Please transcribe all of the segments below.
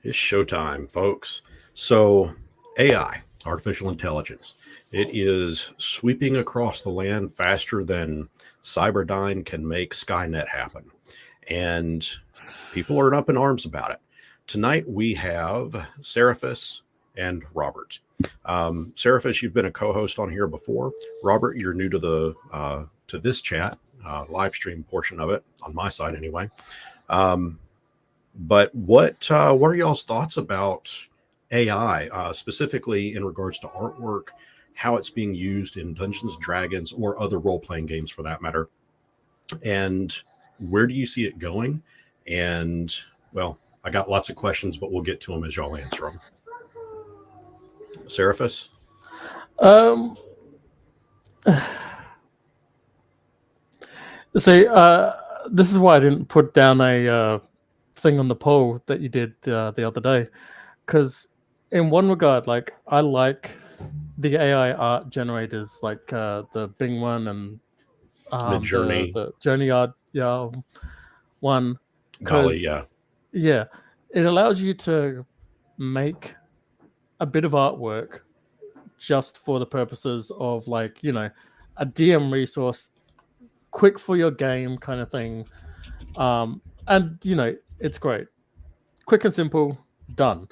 It's showtime, folks. So, AI, artificial intelligence, it is sweeping across the land faster than Cyberdyne can make Skynet happen. And people are up in arms about it. Tonight, we have Seraphis and Robert. Seraphis, you've been a co-host on here before. Robert, you're new to the to this chat live stream portion of it on my side, anyway. But what are y'all's thoughts about AI, specifically in regards to artwork, how it's being used in Dungeons and Dragons or other role playing games for that matter, and where do you see it going? And well, I got lots of questions, but we'll get to them as y'all answer them. Seraphis? This is why I didn't put down a thing on the poll that you did the other day, because in one regard, like, I like the AI art generators, like the Bing one and Midjourney. the Journey art one, Dolly, because yeah, it allows you to make a bit of artwork just for the purposes of, like, you know, a DM resource, quick for your game kind of thing. And you know, it's great, quick and simple, done.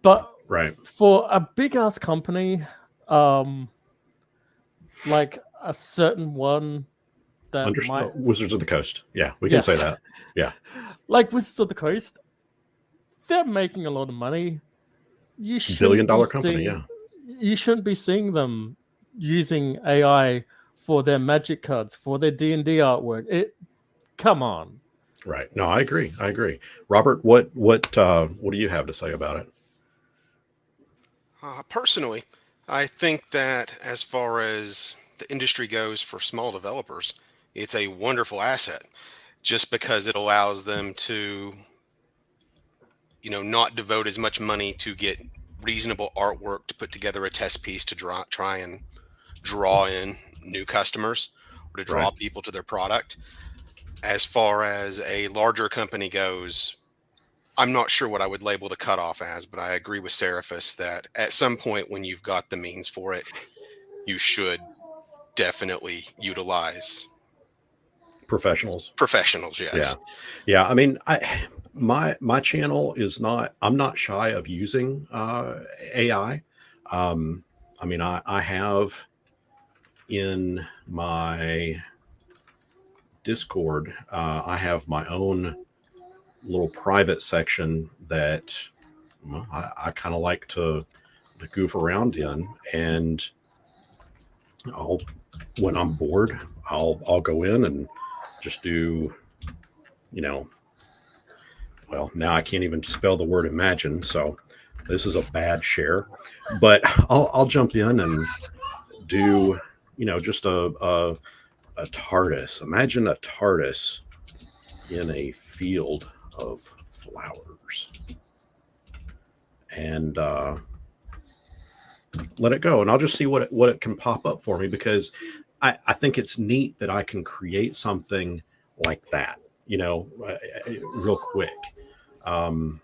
But right, for a big ass company, like a certain one that might Wizards of the Coast, yeah, we can say that, yeah, like Wizards of the Coast, they're making a lot of money. You shouldn't billion-dollar company, yeah. You shouldn't be seeing them using AI for their magic cards, for their D&D artwork. Come on. Right. No, I agree. Robert, what do you have to say about it? Personally, I think that as far as the industry goes for small developers, it's a wonderful asset, just because it allows them to, you know, not devote as much money to get reasonable artwork to put together a test piece to try and draw in new customers or to draw people to their product. As far as a larger company goes, I'm not sure what I would label the cutoff as, but I agree with Seraphis that at some point when you've got the means for it, you should definitely utilize professionals. Yes. Yeah. I mean, my channel is not. I'm not shy of using AI. I mean, I have in my Discord, I have my own little private section that I kind of like to goof around in, and when I'm bored, I'll go in and just do, you know, well, now I can't even spell the word imagine, so this is a bad share, but I'll jump in and do, you know, just a TARDIS. Imagine a TARDIS in a field of flowers, and let it go, and I'll just see what it can pop up for me, because I think it's neat that I can create something like that, you know, real quick. And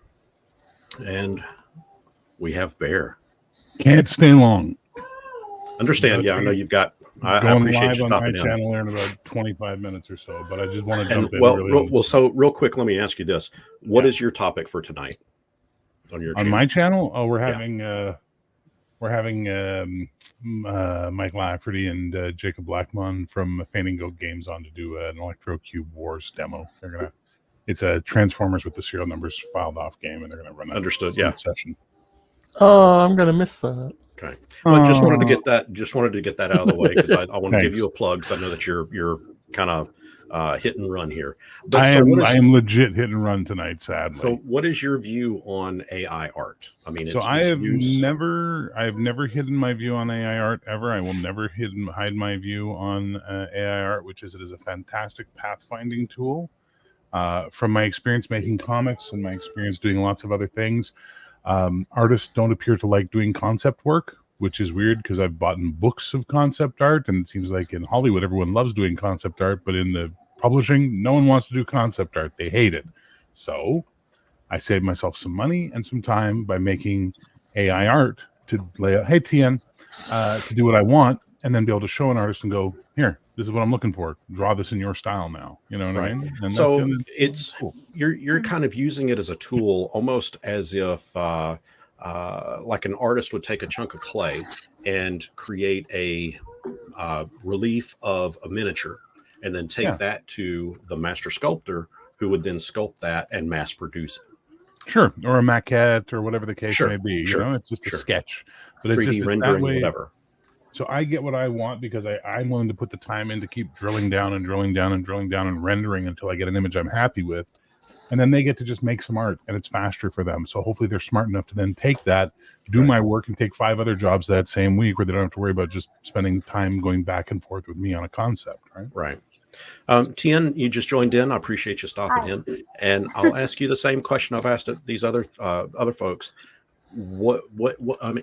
we have Bear. Can't stay long. Understand? Yeah, I know you've got. I appreciate you stopping in. Going live on my channel in about 25 minutes or so, but I just want to jump in. Well, so real quick, let me ask you this: what is your topic for tonight on your channel? My channel? Oh, we're having Mike Lafferty and Jacob Blackmon from Painting Goat Games on to do an Electro Cube Wars demo. It's a Transformers with the serial numbers filed off game, and they're gonna run that session. Oh, I'm gonna miss that. Okay. Well, just wanted to get that out of the way, because I want to give you a plug, because I know that you're kind of hit and run here. But I am legit hit and run tonight, sadly. So what is your view on AI art? I mean, I've never hidden my view on AI art ever. I will never hide my view on AI art, which is it is a fantastic pathfinding tool. From my experience making comics and my experience doing lots of other things, artists don't appear to like doing concept work, which is weird, because I've bought books of concept art, and it seems like in Hollywood everyone loves doing concept art, but in the publishing no one wants to do concept art. They hate it. So I saved myself some money and some time by making AI art to lay out, hey, TN, to do what I want, and then be able to show an artist and go, here, this is what I'm looking for. Draw this in your style now. You know what I mean? And so that's it's cool. You're kind of using it as a tool, almost as if like an artist would take a chunk of clay and create a relief of a miniature, and then take that to the master sculptor, who would then sculpt that and mass produce it. Sure, or a maquette or whatever the case Sure, may be. sure, You know, it's just a sure. sketch, but 3D it's just rendering, that way. whatever. So I get what I want because I'm willing to put the time in to keep drilling down and drilling down and drilling down and rendering until I get an image I'm happy with. And then they get to just make some art, and it's faster for them. So hopefully they're smart enough to then take that, do my work, and take 5 other jobs that same week where they don't have to worry about just spending time going back and forth with me on a concept, right? Right. Tien, you just joined in. I appreciate you stopping in. And I'll ask you the same question I've asked these other folks. What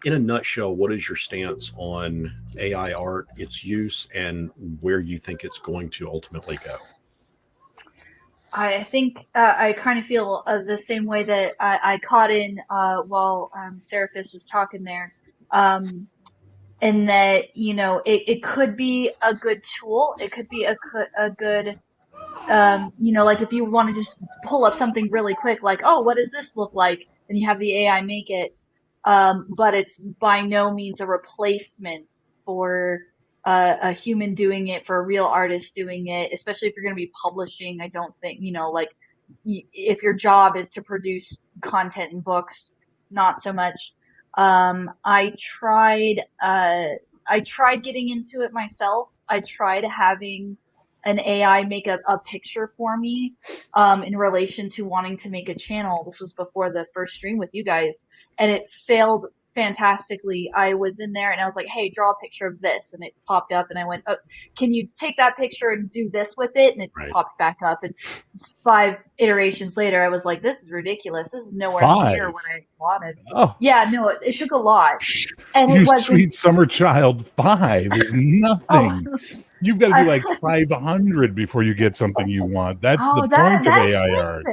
in a nutshell, what is your stance on AI art, its use, and where you think it's going to ultimately go? I think I kind of feel the same way that I caught in while Seraphis was talking there, in that, you know, it could be a good tool. It could be a good, you know, like if you want to just pull up something really quick, like, oh, what does this look like? And you have the AI make it. But it's by no means a replacement for a human doing it, for a real artist doing it, especially if you're going to be publishing. I don't think, you know, like if your job is to produce content and books, not so much. I tried getting into it myself. I tried having an AI make a picture for me, in relation to wanting to make a channel. This was before the first stream with you guys, and it failed fantastically. I was in there and I was like, hey, draw a picture of this. And it popped up and I went, oh, can you take that picture and do this with it? And it popped back up. And 5 iterations later, I was like, this is ridiculous. This is nowhere near what I wanted. Oh. Yeah, no, it took a lot. And you it wasn't, sweet summer child, 5 is nothing. You've got to do like 500 before you get something you want. That's the point of AI art.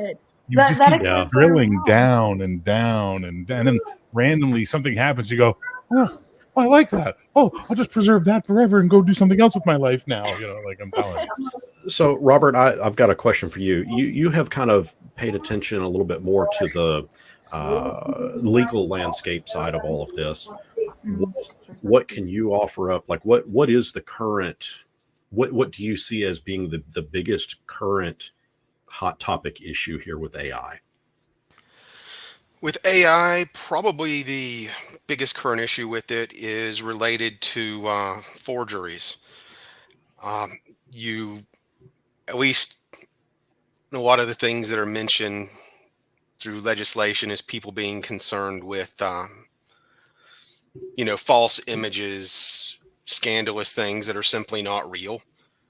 You just keep drilling down and down and then randomly something happens. You go, oh, I like that. Oh, I'll just preserve that forever and go do something else with my life now. You know, like I'm telling you. So, Robert, I've got a question for you. You have kind of paid attention a little bit more to the legal landscape side of all of this. What can you offer up? Like, what is the current? What do you see as being the biggest current hot topic issue here with AI? With AI, probably the biggest current issue with it is related to forgeries. You, at least a lot of the things that are mentioned through legislation is people being concerned with, you know, false images, scandalous things that are simply not real.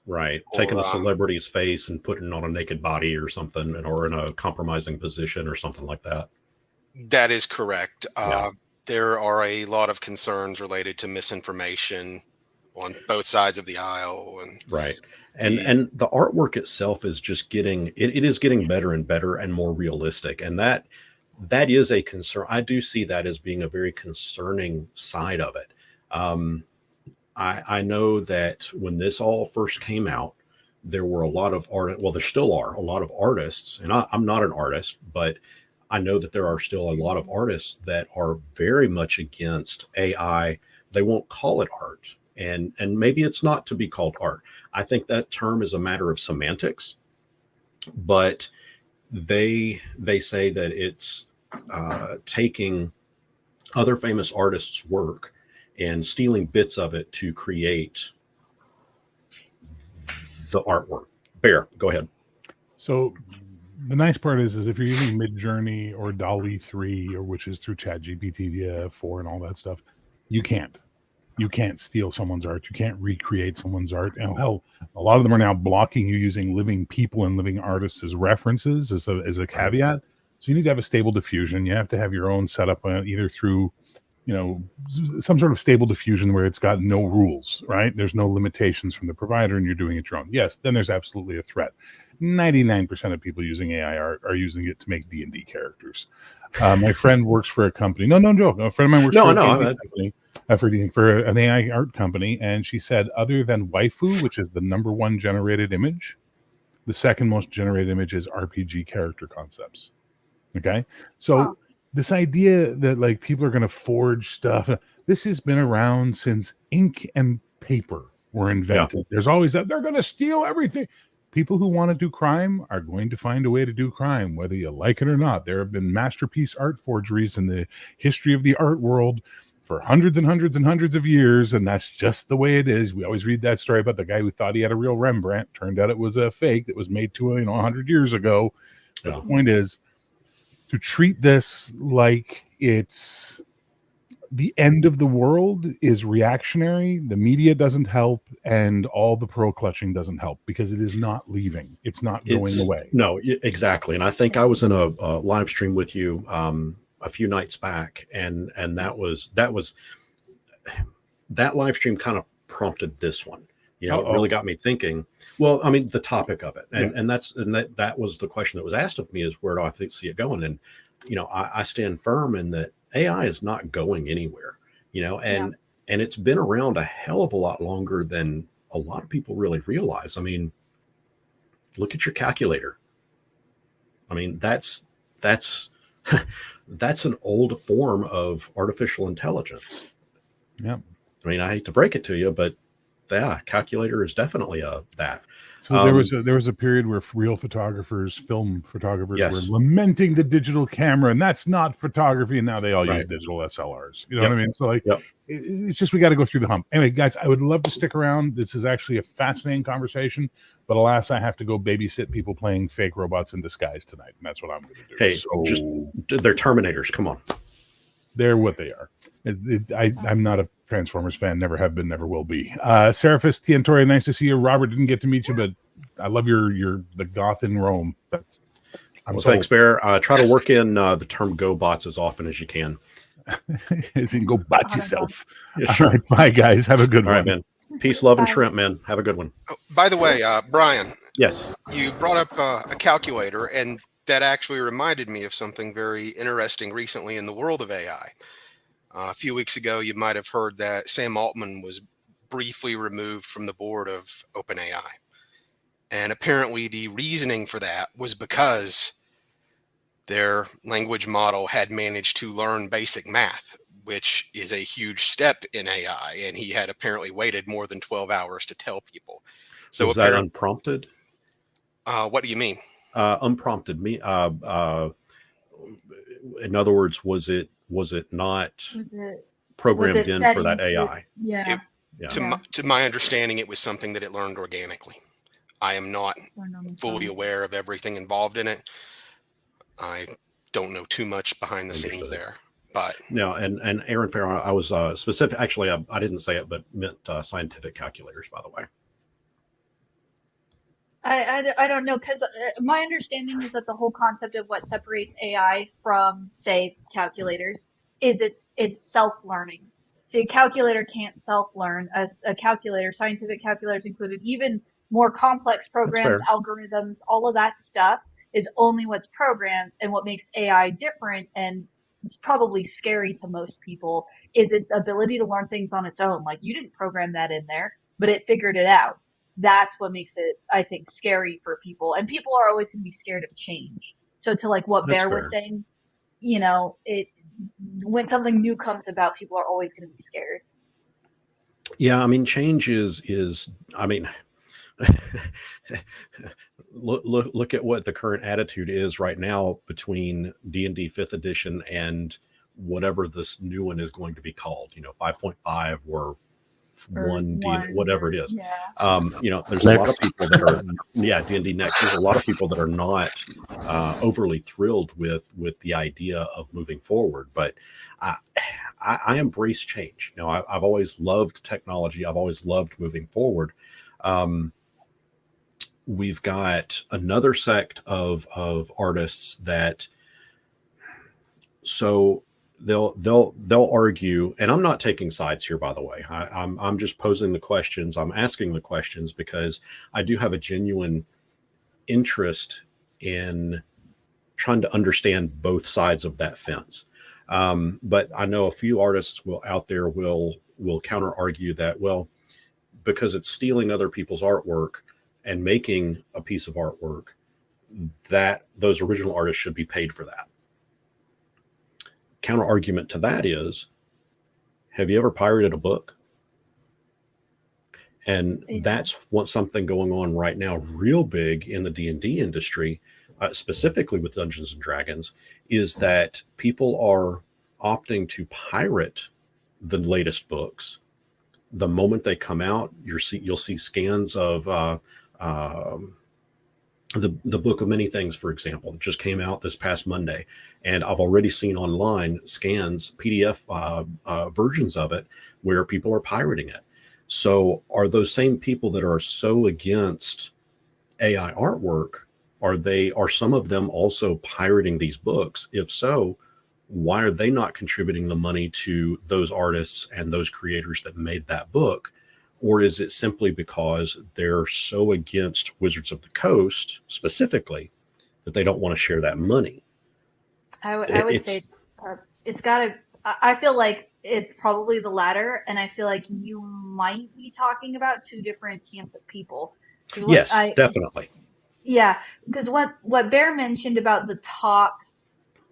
Right. Taking a celebrity's face and putting it on a naked body or something, or in a compromising position or something like that. That is correct. There are a lot of concerns related to misinformation on both sides of the aisle. And right. And the artwork itself is just getting, it is getting better and better and more realistic. And that is a concern. I do see that as being a very concerning side of it. I know that when this all first came out, there were a lot of there still are a lot of artists, and I'm not an artist, but I know that there are still a lot of artists that are very much against AI. They won't call it art. And maybe it's not to be called art. I think that term is a matter of semantics, but they say that it's taking other famous artists' work and stealing bits of it to create the artwork. Bear, go ahead. So the nice part is if you're using Midjourney or DALL-E 3, or which is through ChatGPT 4 and all that stuff, you can't steal someone's art. You can't recreate someone's art. And hell, a lot of them are now blocking you using living people and living artists as references, as a caveat. So you need to have a stable diffusion. You have to have your own setup, either through some sort of stable diffusion where it's got no rules, right? There's no limitations from the provider and you're doing it your own. Yes, then there's absolutely a threat. 99% of people using AI are using it to make D&D characters. My friend works for a company. No joke. A friend of mine works for a D&D company, for an AI art company, and she said other than waifu, which is the #1 generated image, the second most generated image is RPG character concepts. Okay, so this idea that like people are going to forge stuff, this has been around since ink and paper were invented. Yeah. There's always that they're going to steal everything. People who want to do crime are going to find a way to do crime, whether you like it or not. There have been masterpiece art forgeries in the history of the art world for hundreds and hundreds and hundreds of years, and that's just the way it is. We always read that story about the guy who thought he had a real Rembrandt. Turned out it was a fake that was made 100 years ago. But the point is, to treat this like it's the end of the world is reactionary. The media doesn't help, and all the pearl clutching doesn't help because it is not leaving. It's not going away. No, exactly. And I think I was in a live stream with you a few nights back, and that live stream kind of prompted this one. It really got me thinking. Well, I mean, the topic of it, and that was the question that was asked of me: is where do I see it going? And I stand firm in that AI is not going anywhere. And it's been around a hell of a lot longer than a lot of people really realize. I mean, look at your calculator. I mean, that's that's an old form of artificial intelligence. Yeah. I mean, I hate to break it to you, but yeah, calculator is definitely that. So there was a period where real film photographers were lamenting the digital camera, and that's not photography. And now they all use digital SLRs. You know what I mean? So it's just, we got to go through the hump. Anyway, guys, I would love to stick around. This is actually a fascinating conversation, but alas, I have to go babysit people playing fake robots in disguise tonight, and that's what I'm going to do. Hey, they're Terminators. Come on. They're what they are. I'm not a Transformers fan, never have been, never will be. Seraphis, Tiantori, nice to see you. Robert, didn't get to meet you, but I love the goth in Rome. Thanks, Bear. Try to work in the term "go bots" as often as you can. As in, go bot yourself. Yeah, sure. All right, bye, guys. Have a good one. All right, man. Peace, love, and shrimp, man. Have a good one. Oh, by the way, Brian. Yes. You brought up a calculator, and that actually reminded me of something very interesting recently in the world of AI. A few weeks ago, you might have heard that Sam Altman was briefly removed from the board of OpenAI. And apparently the reasoning for that was because their language model had managed to learn basic math, which is a huge step in AI. And he had apparently waited more than 12 hours to tell people. So was that unprompted? What do you mean? Unprompted. In other words, was it not programmed in for that AI? To my understanding, it was something that it learned organically. I am not fully aware of everything involved in it. I don't know too much behind the scenes there. But no, and Aaron Farrow, I was specific. Actually, I didn't say it, but meant scientific calculators, by the way. I don't know, because my understanding is that the whole concept of what separates AI from, say, calculators is it's self-learning. So a calculator can't self-learn. A calculator, scientific calculators included, even more complex programs, algorithms, all of that stuff is only what's programmed. And what makes AI different, and it's probably scary to most people, is its ability to learn things on its own. Like, you didn't program that in there, but it figured it out. That's what makes it, I think, scary for people. And people are always going to be scared of change. So to like what Bear was saying, when something new comes about, people are always going to be scared. Yeah, I mean, change is I mean, look at what the current attitude is right now between D&D 5th edition and whatever this new one is going to be called, 5.5 or 1D, whatever it is. There's a lot of people that are D&D next. There's a lot of people that are not overly thrilled with the idea of moving forward, but I embrace change. I've always loved technology. I've always loved moving forward. We've got another sect of artists that they'll argue, and I'm not taking sides here, by the way. I'm just posing the questions. I'm asking the questions because I do have a genuine interest in trying to understand both sides of that fence. But I know a few artists out there will counter argue that, well, because it's stealing other people's artwork and making a piece of artwork, that those original artists should be paid for that. Counter argument to that is, have you ever pirated a book? And that's something going on right now real big in the D&D industry, specifically with Dungeons and Dragons, is that people are opting to pirate the latest books. The moment they come out, you'll see scans of the Book of Many Things, for example. It just came out this past Monday, and I've already seen online scans, PDF versions of it, where people are pirating it. So are those same people that are so against AI artwork, are some of them also pirating these books? If so, why are they not contributing the money to those artists and those creators that made that book? Or is it simply because they're so against Wizards of the Coast specifically that they don't want to share that money? I would say it's got to, I feel like it's probably the latter, and I feel like you might be talking about two different camps of people. Yes, definitely. Yeah, because what Bear mentioned about the top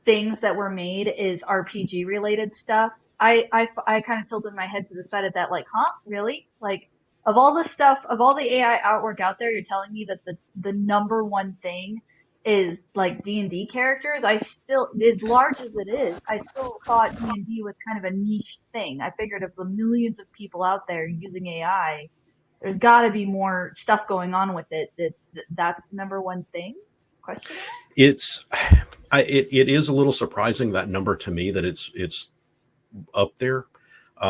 things that were made is RPG related stuff. I kind of tilted my head to the side of that, like, huh, really? Like, of all the stuff, of all the AI artwork out there, you're telling me that the number one thing is like D&D characters? I still, as large as it is, I still thought D&D was kind of a niche thing. I figured if the millions of people out there using AI, there's got to be more stuff going on with it. That's the number one thing? Question mark? It is a little surprising, that number, to me, that it's up there,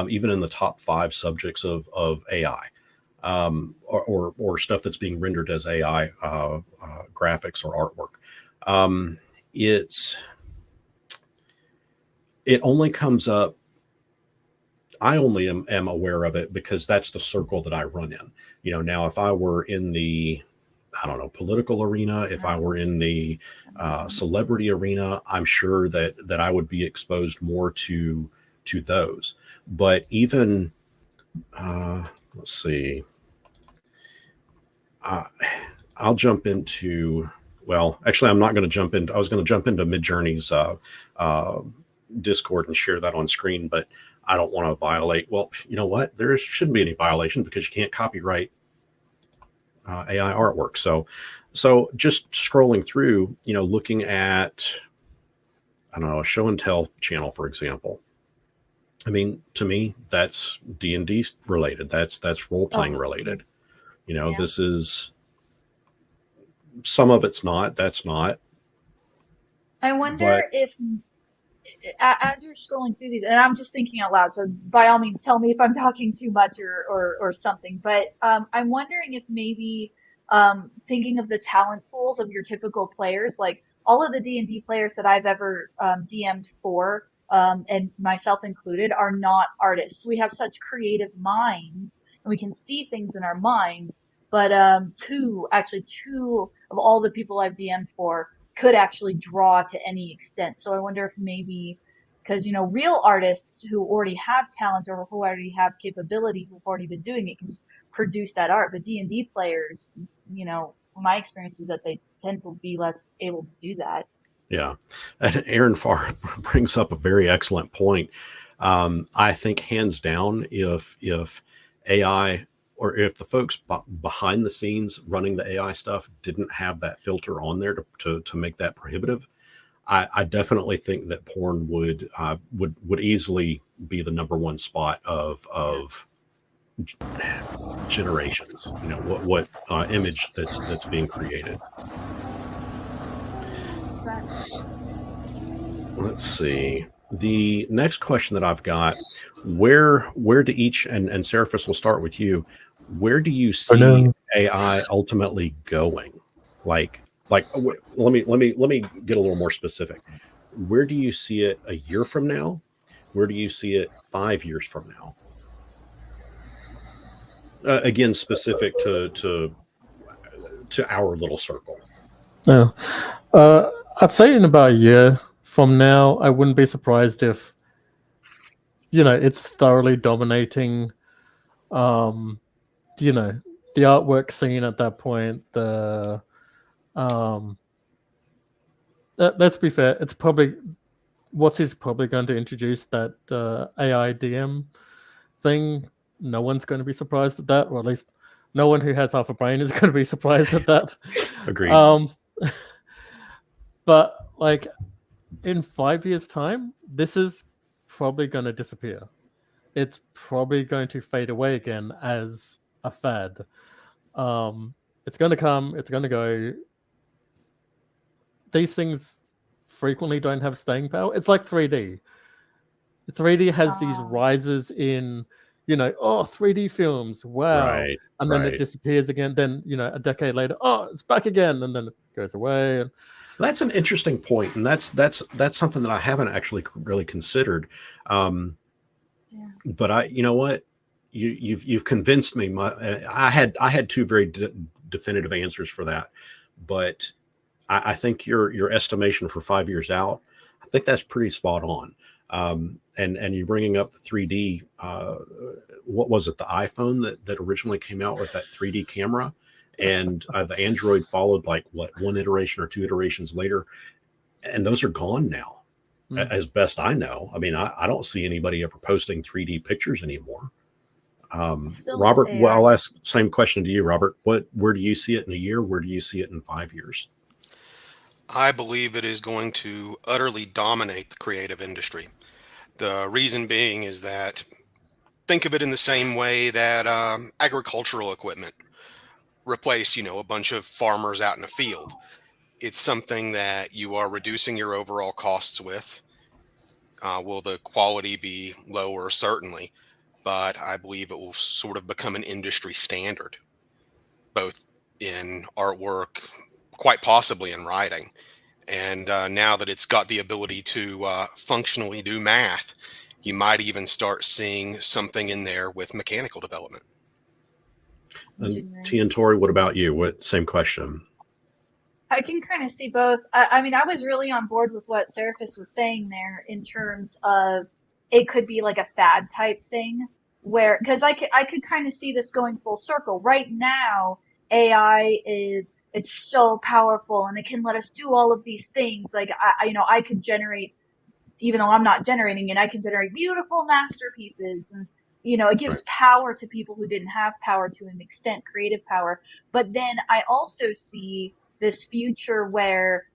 even in the top 5 subjects of AI, or stuff that's being rendered as AI graphics or artwork. It only comes up. I only am aware of it because that's the circle that I run in. Now, if I were in the, I don't know, political arena, if I were in the celebrity arena, I'm sure that I would be exposed more to those. But even, let's see, I'll jump into, well, actually, I'm not going to jump into, I was going to jump into Midjourney's Discord and share that on screen, but I don't want to violate. Well, you know what? There shouldn't be any violation because you can't copyright AI artwork. So just scrolling through, looking at, I don't know, a show and tell channel, for example. I mean, to me, that's D&D related. That's role playing related. This is, some of it's not. That's not. I wonder if, as you're scrolling through these, and I'm just thinking out loud, so by all means, tell me if I'm talking too much or something. But I'm wondering if maybe thinking of the talent pools of your typical players, like all of the D&D players that I've ever DM'd for, and myself included, are not artists. We have such creative minds, and we can see things in our minds. But two of all the people I've DM'd for could actually draw to any extent. So I wonder if maybe, because, real artists who already have talent or who already have capability, who've already been doing it, can just produce that art. But D&D players, my experience is that they tend to be less able to do that. Yeah. And Aaron Farr brings up a very excellent point. I think hands down, if AI, or if the folks behind the scenes running the AI stuff didn't have that filter on there to make that prohibitive, I definitely think that porn would easily be the number one spot of generations. What image that's being created. Let's see. The next question that I've got: where do each, and Seraphis, will start with you. Where do you see AI ultimately going? Like, let me get a little more specific. Where do you see it a year from now? Where do you see it 5 years from now? Again, specific to our little circle. Yeah. I'd say in about a year from now, I wouldn't be surprised if, it's thoroughly dominating, the artwork scene at that point. Let's be fair, it's probably he's probably going to introduce that AI DM thing. No one's going to be surprised at that, or at least no one who has half a brain is going to be surprised at that. Agreed. But like in 5 years' time, this is probably going to disappear. It's probably going to fade away again as a fad. It's going to come, it's going to go. These things frequently don't have staying power. It's like 3D. 3D has these rises in, 3D films. Wow. Right. And then it disappears again. Then, a decade later, it's back again. And then it goes away. And that's an interesting point. And that's something that I haven't actually really considered. But you know what? You've convinced me. I had two very definitive answers for that, but I think your estimation for 5 years out, I think that's pretty spot on. And you're bringing up the 3D. What was it? The iPhone that originally came out with that 3D camera, and the Android followed like one iteration or two iterations later, and those are gone now, as best I know. I mean, I don't see anybody ever posting 3D pictures anymore. Robert, well, I'll ask same question to you, Robert. Where do you see it in a year? Where do you see it in 5 years? I believe it is going to utterly dominate the creative industry. The reason being is that, think of it in the same way that agricultural equipment replace, a bunch of farmers out in a field. It's something that you are reducing your overall costs with. Will the quality be lower? Certainly. But I believe it will sort of become an industry standard, both in artwork, quite possibly in writing. And now that it's got the ability to functionally do math, you might even start seeing something in there with mechanical development. And T and Tori, what about you? Same question. I can kind of see both. I mean, I was really on board with what Seraphis was saying there in terms of it could be like a fad type thing where, because I could kind of see this going full circle. Right now, AI it's so powerful and it can let us do all of these things. Like, I could generate, even though I'm not generating it, I can generate beautiful masterpieces. And, it gives power to people who didn't have power to an extent, creative power. But then I also see this future where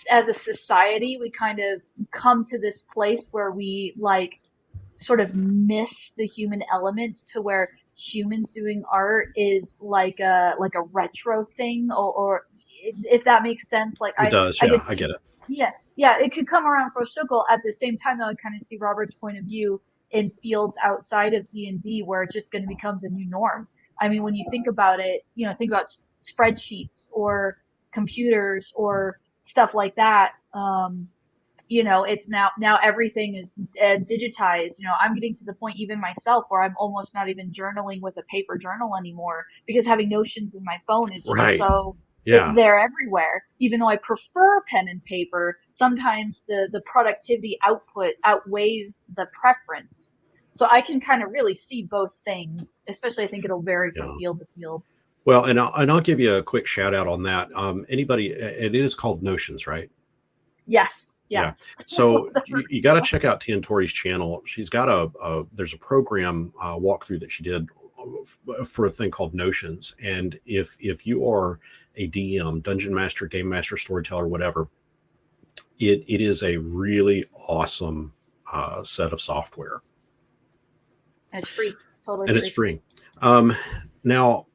as a society, we kind of come to this place where we like sort of miss the human element to where humans doing art is like a retro thing or if that makes sense. Like it does. Yeah, I get it. Yeah, it could come around for a circle. At the same time, though, I kind of see Robert's point of view in fields outside of D&D where it's just going to become the new norm. I mean, when you think about it, think about spreadsheets or computers or stuff like that. It's now everything is digitized. I'm getting to the point even myself where I'm almost not even journaling with a paper journal anymore because having Notions in my phone is just so it's there everywhere. Even though I prefer pen and paper, sometimes the productivity output outweighs the preference. So I can kind of really see both things, especially I think it'll vary from field to field. Well, and I'll give you a quick shout out on that. Anybody, it is called Notions, right? Yes. Yeah. So you got to check out T and Tori's channel. She's got there's a program walkthrough that she did for a thing called Notions. And if you are a DM, Dungeon Master, Game Master, Storyteller, whatever, it is a really awesome set of software. And it's free. Totally and free. It's free. Now,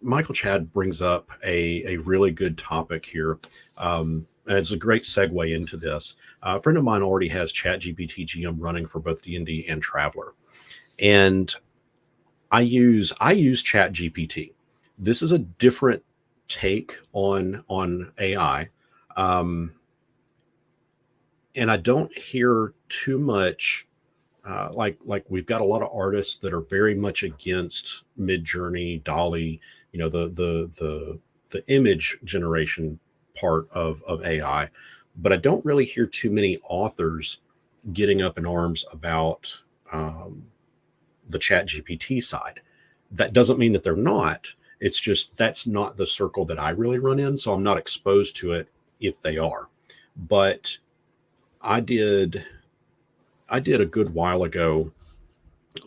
Michael Chad brings up a really good topic here. And it's a great segue into this. A friend of mine already has ChatGPT GM running for both D&D and Traveler. And I use ChatGPT. This is a different take on AI. and I don't hear too much. Like we've got a lot of artists that are very much against Midjourney, Dolly, the image generation part of AI, but I don't really hear too many authors getting up in arms about the Chat GPT side. That doesn't mean that they're not. It's just that's not the circle that I really run in, so I'm not exposed to it if they are. But I did I did a good while ago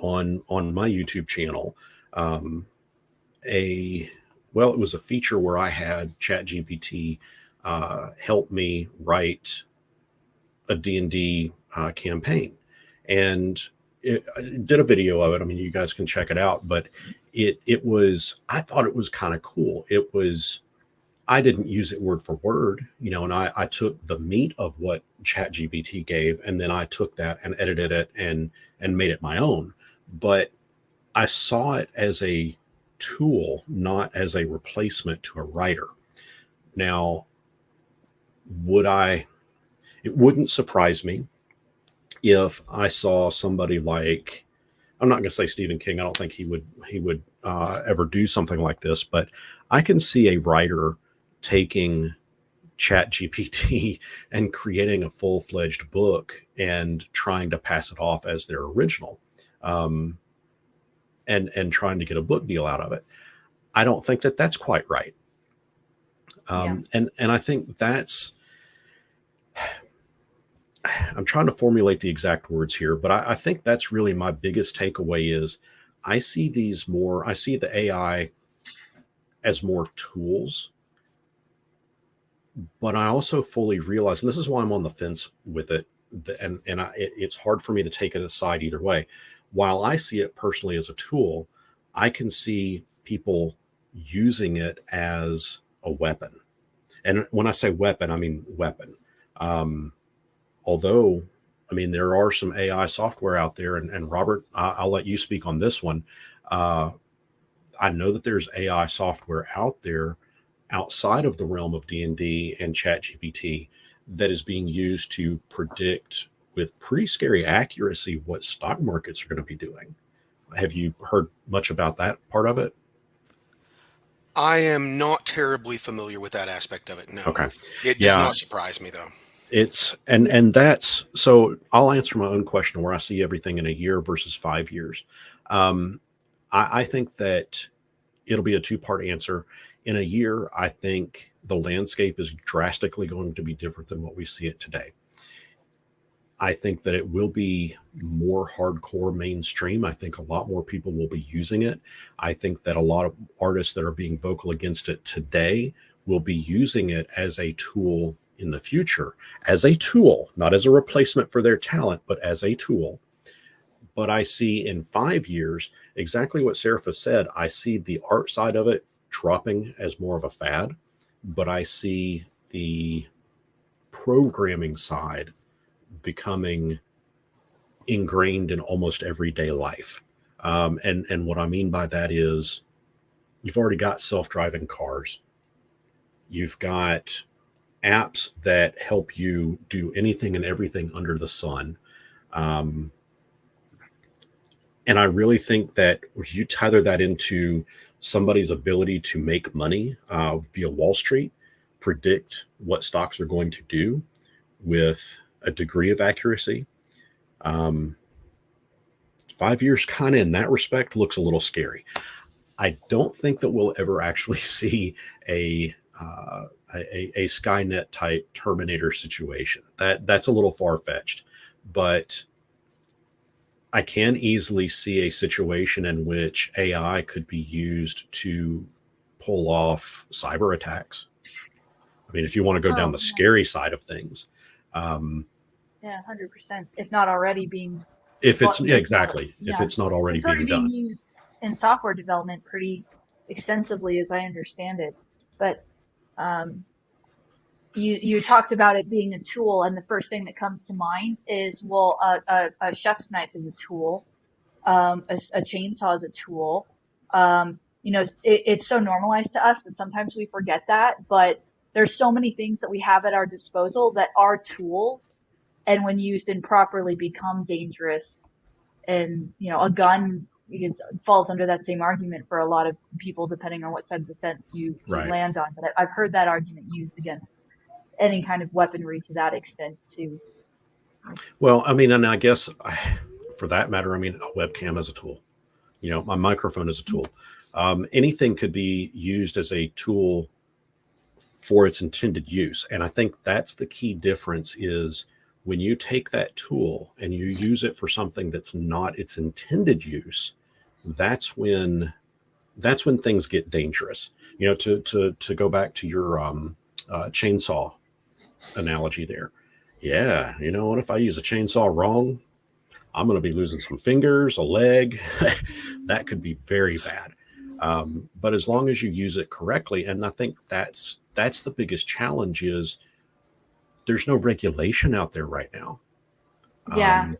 on my YouTube channel a well, it was a feature where I had ChatGPT help me write a D&D campaign, and I did a video of it. I mean, you guys can check it out, but it was I thought it was kind of cool. It was I didn't use it word for word, and I took the meat of what ChatGPT gave, and then I took that and edited it and made it my own. But I saw it as a tool, not as a replacement to a writer. Now, would I? It wouldn't surprise me if I saw somebody like I'm not going to say Stephen King. I don't think he would ever do something like this, but I can see a writer taking Chat GPT and creating a full-fledged book and trying to pass it off as their original, um, and trying to get a book deal out of it. I don't think that that's quite right. And I think that's I'm trying to formulate the exact words here, but I think that's really my biggest takeaway is I see the AI as more tools, but I also fully realize, and this is why I'm on the fence with it, it's hard for me to take it aside either way. While I see it personally as a tool, I can see people using it as a weapon. And when I say weapon, I mean weapon. Although, I mean, there are some AI software out there, and Robert, I'll let you speak on this one. I know that there's AI software out there outside of the realm of D&D and ChatGPT that is being used to predict with pretty scary accuracy what stock markets are going to be doing. Have you heard much about that part of it? I am not terribly familiar with that aspect of it. No. Okay. It does not surprise me though. It's and that's so I'll answer my own question where I see everything in a year versus 5 years. I think that it'll be a two-part answer. In a year, I think the landscape is drastically going to be different than what we see it today. I think that it will be more hardcore mainstream. I think a lot more people will be using it. I think that a lot of artists that are being vocal against it today will be using it as a tool in the future, as a tool, not as a replacement for their talent, but as a tool. But I see in 5 years exactly what Serapha said. I see the art side of it dropping as more of a fad, but I see the programming side becoming ingrained in almost everyday life. And what I mean by that is you've already got self-driving cars. You've got apps that help you do anything and everything under the sun. And I really think that if you tether that into somebody's ability to make money via Wall Street, predict what stocks are going to do with a degree of accuracy, 5 years kind of in that respect looks a little scary. I don't think that we'll ever actually see a Skynet type Terminator situation. That's a little far fetched, but I can easily see a situation in which AI could be used to pull off cyber attacks. I mean, if you want to go down the scary side of things. Yeah, 100%. If not already being. If it's exactly. If it's not already being done. Used in software development pretty extensively, as I understand it. But you talked about it being a tool, and the first thing that comes to mind is, well, a chef's knife is a tool, a chainsaw is a tool. It's so normalized to us that sometimes we forget that, but there's so many things that we have at our disposal that are tools, and when used improperly become dangerous. And, you know, a gun falls under that same argument for a lot of people, depending on what side of the fence you Right. land on. But I've heard that argument used against any kind of weaponry to that extent too. Well, I mean, and I guess for that matter, I mean, a webcam is a tool. You know, my microphone is a tool. Anything could be used as a tool for its intended use. And I think that's the key difference is when you take that tool and you use it for something that's not its intended use, that's when things get dangerous. You know, to go back to your chainsaw analogy there. Yeah, you know what? If I use a chainsaw wrong, I'm going to be losing some fingers, a leg. That could be very bad. But as long as you use it correctly, and I think that's the biggest challenge is there's no regulation out there right now. Yeah.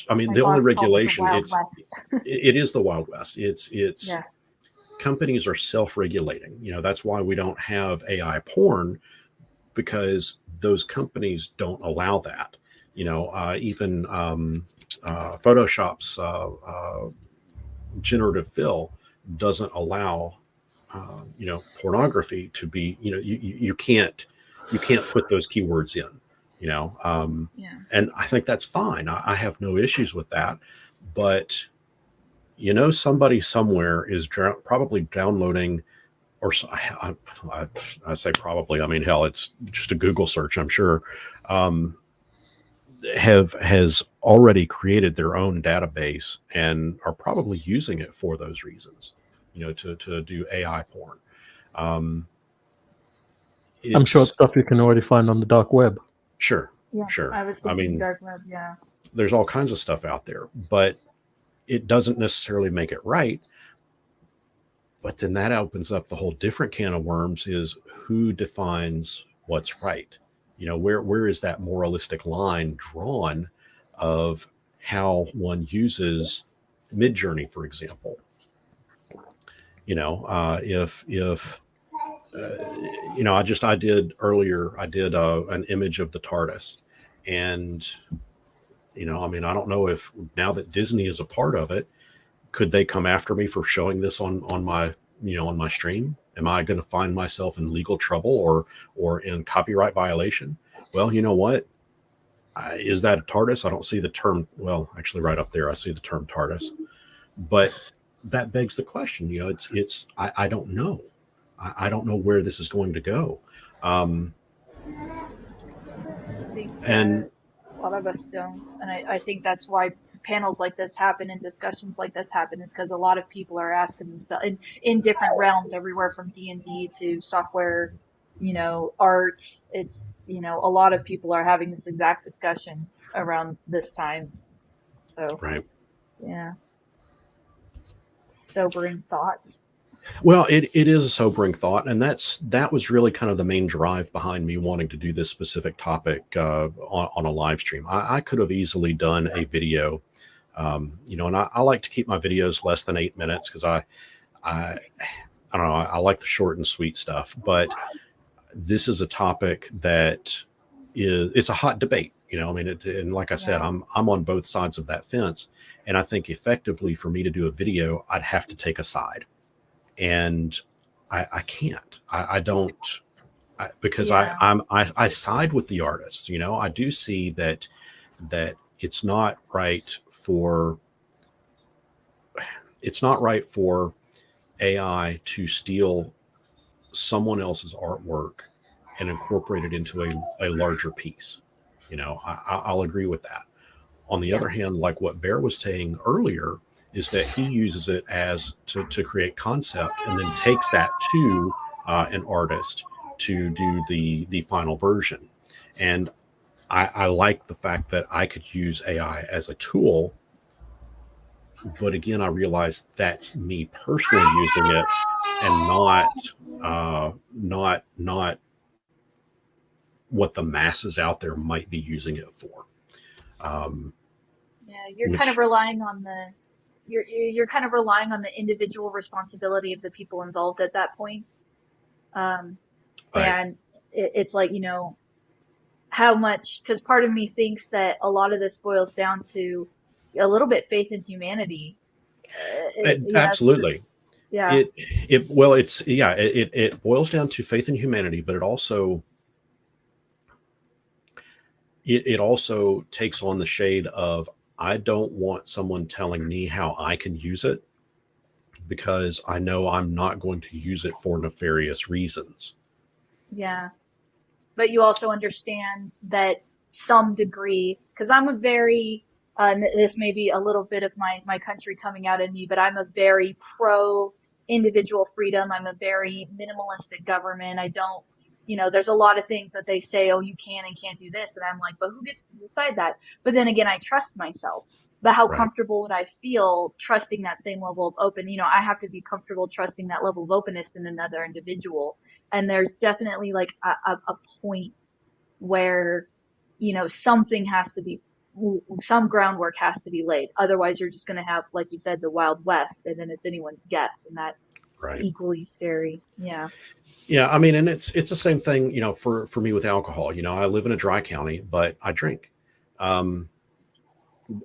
I mean, My the only boss called it the regulation Wild West. it is the Wild West. It's Yeah. companies are self-regulating. You know, that's why we don't have AI porn, because those companies don't allow that. You know, even Photoshop's generative fill doesn't allow you know, pornography to be, you know, you can't put those keywords in, you know, Yeah. and I think that's fine. I have no issues with that, but you know, somebody somewhere is probably downloading, or I say probably, I mean, hell, it's just a Google search, I'm sure, has already created their own database and are probably using it for those reasons, you know, to do AI porn. I'm sure it's stuff you can already find on the dark web. Sure. Yeah. Sure. I was I thinking mean, dark web. Yeah. there's all kinds of stuff out there, but it doesn't necessarily make it right. But then that opens up the whole different can of worms, is who defines what's right? You know, where is that moralistic line drawn of how one uses Midjourney, for example? You know, if you know, I did earlier, I did an image of the TARDIS, and you know, I mean, I don't know if now that Disney is a part of it, could they come after me for showing this on my, you know, on my stream? Am I going to find myself in legal trouble or in copyright violation? Well, you know what? Is that a TARDIS? I don't see the term. Well, actually, right up there, I see the term TARDIS. But that begs the question. You know, I don't know. I don't know where this is going to go. I think And a lot of us don't, and I think that's why panels like this happen and discussions like this happen, is because a lot of people are asking themselves in different realms, everywhere from D&D to software, you know, art. It's, you know, a lot of people are having this exact discussion around this time. So right. yeah, sobering thoughts. Well, it is a sobering thought, and that was really kind of the main drive behind me wanting to do this specific topic on a live stream. I could have easily done a video, you know, and I like to keep my videos less than 8 minutes because I don't know, I like the short and sweet stuff. But this is a topic that it's a hot debate. You know, I mean, and like I said, I'm on both sides of that fence, and I think effectively for me to do a video, I'd have to take a side. And I can't. I don't, because I side with the artists. You know, I do see that it's not right for AI to steal someone else's artwork and incorporate it into a larger piece. You know, I'll agree with that. On the other hand, like what Bear was saying earlier, is that he uses it as to create concept and then takes that to an artist to do the final version. And I like the fact that I could use AI as a tool. But again, I realize that's me personally using it and not what the masses out there might be using it for. You're kind of relying on you're kind of relying on the individual responsibility of the people involved at that point. Right. And it's like, you know, how much, because part of me thinks that a lot of this boils down to a little bit faith in humanity. Absolutely. Yeah. It boils down to faith in humanity, but it also takes on the shade of, I don't want someone telling me how I can use it, because I know I'm not going to use it for nefarious reasons. Yeah. But you also understand that some degree, because I'm a very, this may be a little bit of my country coming out in me, but I'm a very pro individual freedom. I'm a very minimalistic government. I don't, there's a lot of things that they say, oh, you can and can't do this. And I'm like, but who gets to decide that? But then again, I trust myself. But how Right. comfortable would I feel trusting that same level of open? I have to be comfortable trusting that level of openness in another individual. And there's definitely like a point where, something has to be, some groundwork has to be laid. Otherwise, you're just going to have, like you said, the Wild West, and then it's anyone's guess, and that's Right. equally scary. Yeah. Yeah, I mean, and it's the same thing, for me with alcohol. I live in a dry county, but I drink.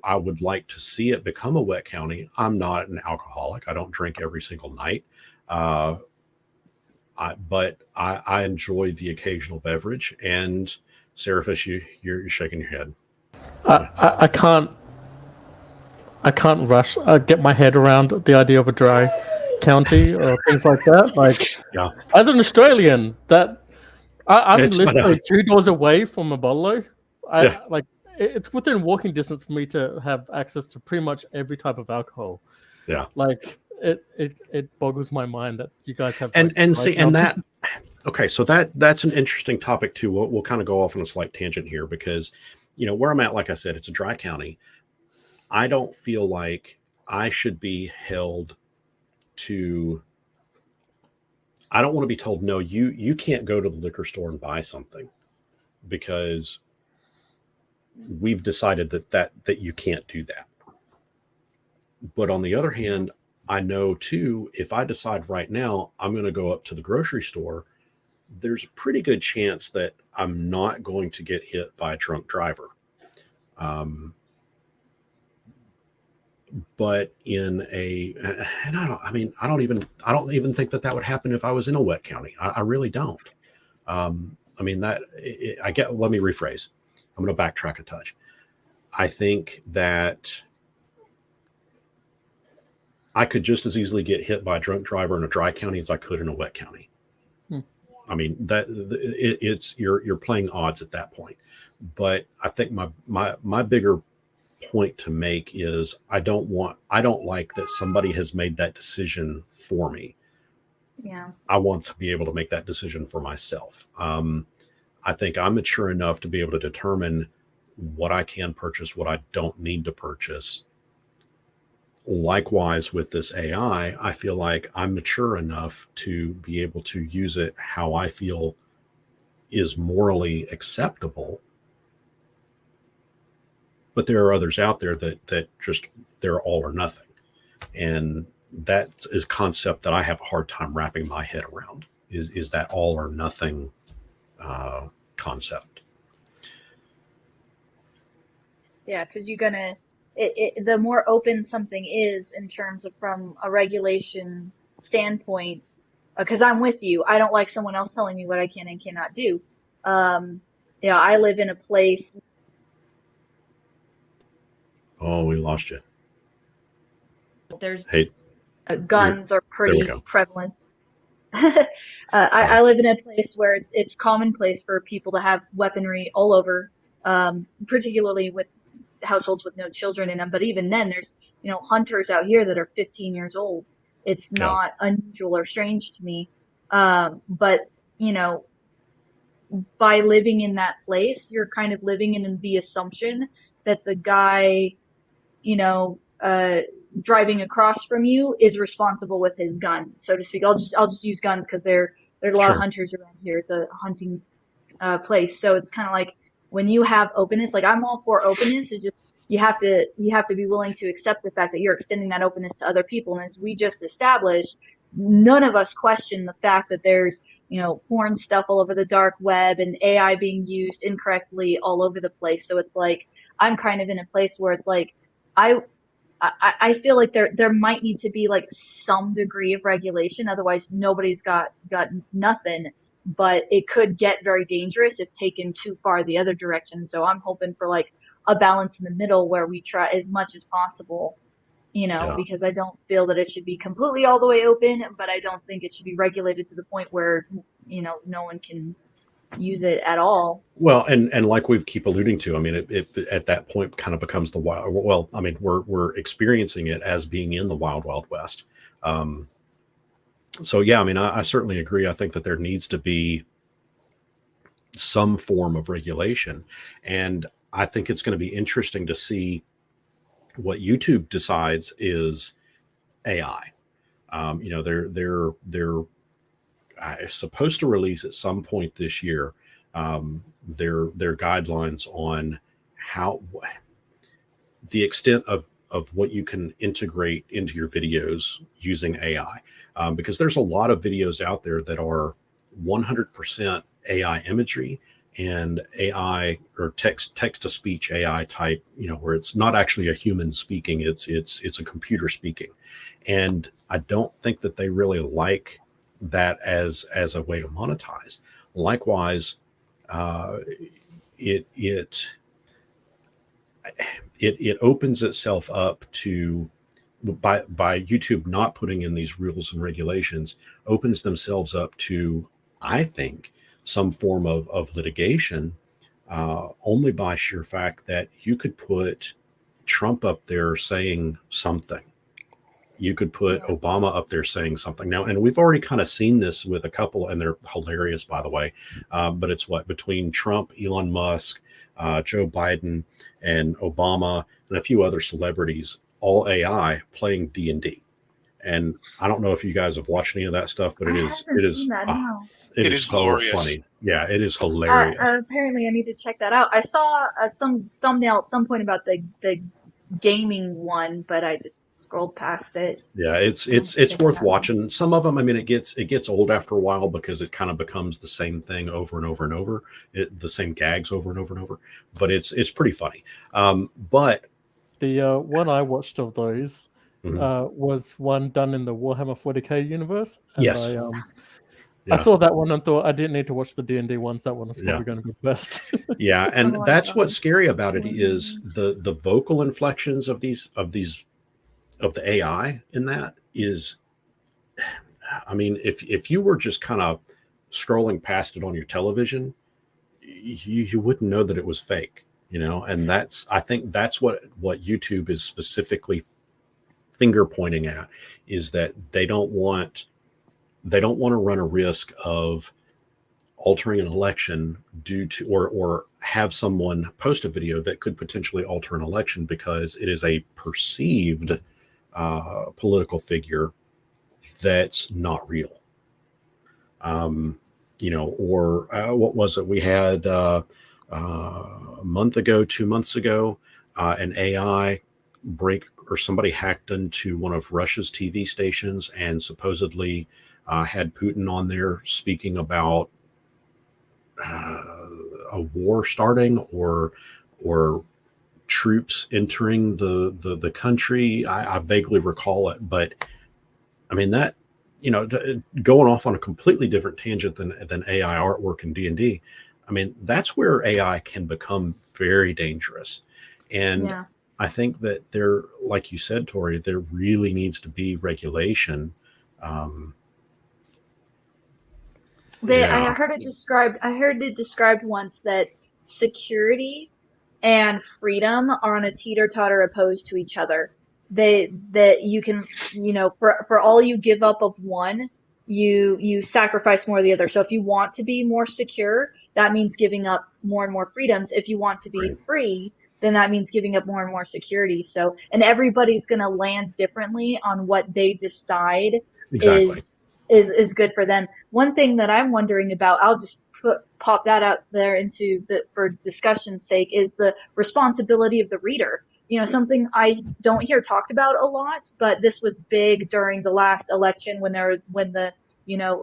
I would like to see it become a wet county. I'm not an alcoholic. I don't drink every single night. But I enjoy the occasional beverage. And Seraphis, you're shaking your head. I can't get my head around the idea of a dry county or things like that. Like, Yeah. As an Australian, I'm It's- literally 2 doors away from a bottle. Yeah. It's within walking distance for me to have access to pretty much every type of alcohol. Yeah. Like it boggles my mind that you guys have Okay, so that's an interesting topic too. We'll kind of go off on a slight tangent here, because where I'm at, like I said, it's a dry county. I don't feel like I should be held to. I don't want to be told, no, you can't go to the liquor store and buy something, because we've decided that you can't do that. But on the other hand, I know too, if I decide right now I'm going to go up to the grocery store, there's a pretty good chance that I'm not going to get hit by a drunk driver. But I don't even think that would happen if I was in a wet county. I really don't. Let me rephrase. I'm going to backtrack a touch. I think that I could just as easily get hit by a drunk driver in a dry county as I could in a wet county. I mean, you're playing odds at that point. But I think my bigger point to make is I don't like that somebody has made that decision for me. Yeah. I want to be able to make that decision for myself. I think I'm mature enough to be able to determine what I can purchase, what I don't need to purchase. Likewise, with this AI, I feel like I'm mature enough to be able to use it how I feel is morally acceptable. But there are others out there that just, they're all or nothing. And that is a concept that I have a hard time wrapping my head around, is that all or nothing concept. Yeah, because the more open something is in terms of from a regulation standpoint, because I'm with you, I don't like someone else telling me what I can and cannot do. I live in a place. Oh, we lost you. There's Hey, guns are pretty prevalent. I live in a place where it's commonplace for people to have weaponry all over, particularly with households with no children in them. But even then, there's hunters out here that are 15 years old. It's not unusual or strange to me. But by living in that place, you're kind of living in the assumption that the guy, driving across from you is responsible with his gun, so to speak. I'll just use guns because there's a lot of hunters around here. It's a hunting place, so it's kind of like when you have openness. Like, I'm all for openness. It just you have to be willing to accept the fact that you're extending that openness to other people. And as we just established, none of us question the fact that there's, porn stuff all over the dark web and AI being used incorrectly all over the place. So it's like, I'm kind of in a place where it's like, I feel like there might need to be like some degree of regulation. Otherwise, nobody's got nothing. But it could get very dangerous if taken too far the other direction. So I'm hoping for like a balance in the middle where we try as much as possible, because I don't feel that it should be completely all the way open, but I don't think it should be regulated to the point where, no one can use it at all. Well, and like we keep alluding to, I mean, it at that point kind of becomes the wild. Well, I mean, we're experiencing it as being in the wild, wild west. So yeah, I mean, I certainly agree. I think that there needs to be some form of regulation, and I think it's going to be interesting to see what YouTube decides is AI. They're supposed to release at some point this year their guidelines on how the extent of what you can integrate into your videos using AI, because there's a lot of videos out there that are 100% AI imagery and AI or text to speech AI type, where it's not actually a human speaking, it's a computer speaking. And I don't think that they really like that as a way to monetize. Likewise, it opens itself up to, by YouTube not putting in these rules and regulations, opens themselves up to, I think, some form of litigation, only by sheer fact that you could put Trump up there saying something. You could put Obama up there saying something now. And we've already kind of seen this with a couple, and they're hilarious, by the way. But it's between Trump, Elon Musk, Joe Biden, and Obama, and a few other celebrities, all AI playing D&D. And I don't know if you guys have watched any of that stuff, but it is so glorious. funny. Yeah, it is hilarious. Apparently I need to check that out. I saw some thumbnail at some point about the gaming one, but I just scrolled past it. Yeah, it's worth watching. Some of them, I mean, it gets old after a while because it kind of becomes the same thing over and over and over, the same gags over and over and over. But it's pretty funny. But the one I watched of those was one done in the Warhammer 40k universe. And yes. I saw that one and thought I didn't need to watch the D&D ones. That one was probably going to be best. Yeah, and that's what's scary about it is the vocal inflections of the AI in that is, I mean, if you were just kind of scrolling past it on your television, you wouldn't know that it was fake, and I think that's what YouTube is specifically finger pointing at, is that they don't want to run a risk of altering an election due to, or have someone post a video that could potentially alter an election because it is a perceived political figure that's not real. Or what was it? We had a month ago, 2 months ago, an AI break, or somebody hacked into one of Russia's TV stations and supposedly had Putin on there speaking about a war starting or troops entering the country. I vaguely recall it, but I mean that, going off on a completely different tangent than AI artwork and D&D. I mean, that's where AI can become very dangerous. And I think that there, like you said, Tori, there really needs to be regulation. I heard it described once that security and freedom are on a teeter-totter opposed to each other. That you can, for all you give up of one, you sacrifice more of the other. So if you want to be more secure, that means giving up more and more freedoms. If you want to be free, then that means giving up more and more security. So, and everybody's going to land differently on what they decide is good for them. One thing that I'm wondering about, I'll just pop that out there for discussion's sake, is the responsibility of the reader. something I don't hear talked about a lot, but this was big during the last election when the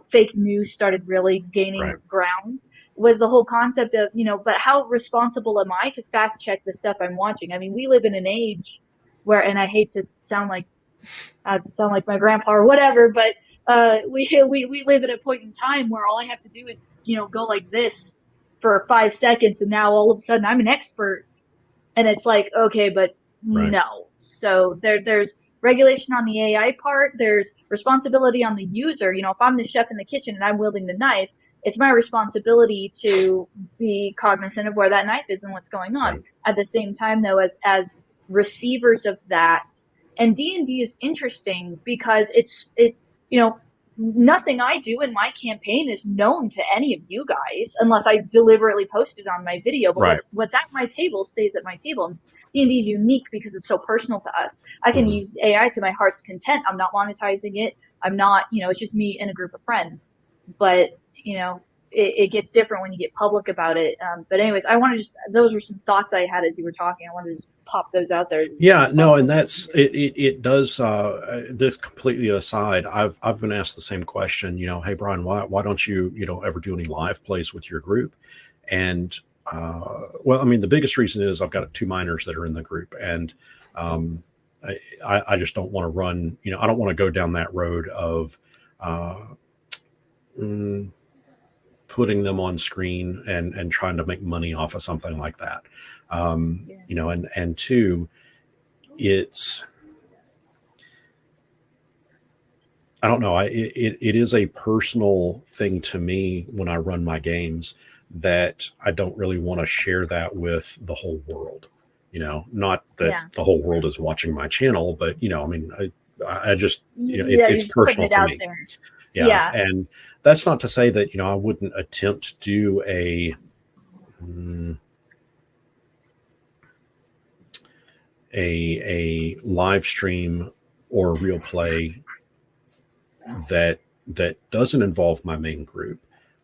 fake news started really gaining Right. ground, was the whole concept of, but how responsible am I to fact check the stuff I'm watching? I mean, we live in an age where, and I hate to sound like my grandpa or whatever, but we live at a point in time where all I have to do is, go like this for 5 seconds, and now all of a sudden I'm an expert. And it's like, okay, but Right. no. So there's regulation on the AI part. There's responsibility on the user. If I'm the chef in the kitchen and I'm wielding the knife, it's my responsibility to be cognizant of where that knife is and what's going on. Right. At the same time, though, as receivers of that, and D&D is interesting because it's nothing I do in my campaign is known to any of you guys unless I deliberately post it on my video. But Right. what's at my table stays at my table. And D&D is unique because it's so personal to us. I can Mhm. use AI to my heart's content. I'm not monetizing it. I'm not, it's just me and a group of friends. But, it gets different when you get public about it. But anyways, those were some thoughts I had as you were talking. I wanted to just pop those out there. Yeah, no, and that's it does this completely aside, I've been asked the same question, hey Brian, why don't you ever do any live plays with your group? And well, I mean, the biggest reason is I've got 2 minors that are in the group, and I just don't want to run, I don't want to go down that road of putting them on screen and trying to make money off of something like that. And 2, it's, I don't know, it is a personal thing to me when I run my games that I don't really want to share that with the whole world. Not that the whole world is watching my channel, but I mean, I just it's personal to me. Yeah. And that's not to say that I wouldn't attempt to do a live stream or a real play that doesn't involve my main group.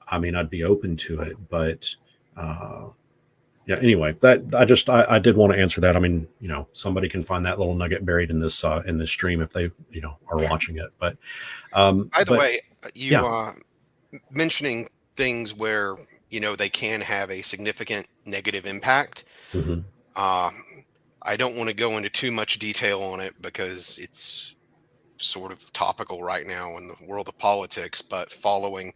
I mean, I'd be open to it, but yeah. Anyway, that I did want to answer that. I mean, somebody can find that little nugget buried in this stream if they are watching it. But by the way, you yeah. Mentioning things where they can have a significant negative impact. Mm-hmm. I don't want to go into too much detail on it because it's sort of topical right now in the world of politics, but following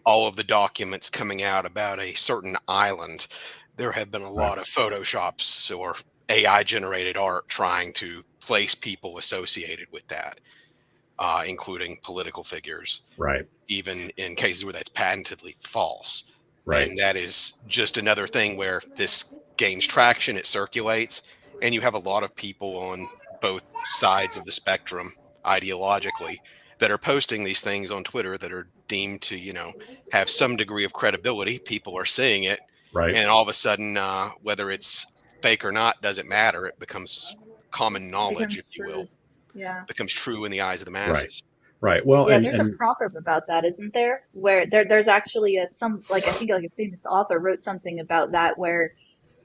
all of the documents coming out about a certain island, there have been a lot of Photoshops or AI generated art trying to place people associated with that, including political figures, Right. even in cases where that's patently false. Right. And that is just another thing where this gains traction, it circulates, and you have a lot of people on both sides of the spectrum ideologically that are posting these things on Twitter that are deemed to, have some degree of credibility. People are seeing it, Right. and all of a sudden, whether it's fake or not doesn't matter. It becomes common knowledge, if you will. Yeah. Becomes true in the eyes of the masses. Right. Well, yeah, there's a proverb about that, isn't there? Where there's actually I think like a famous author wrote something about that, where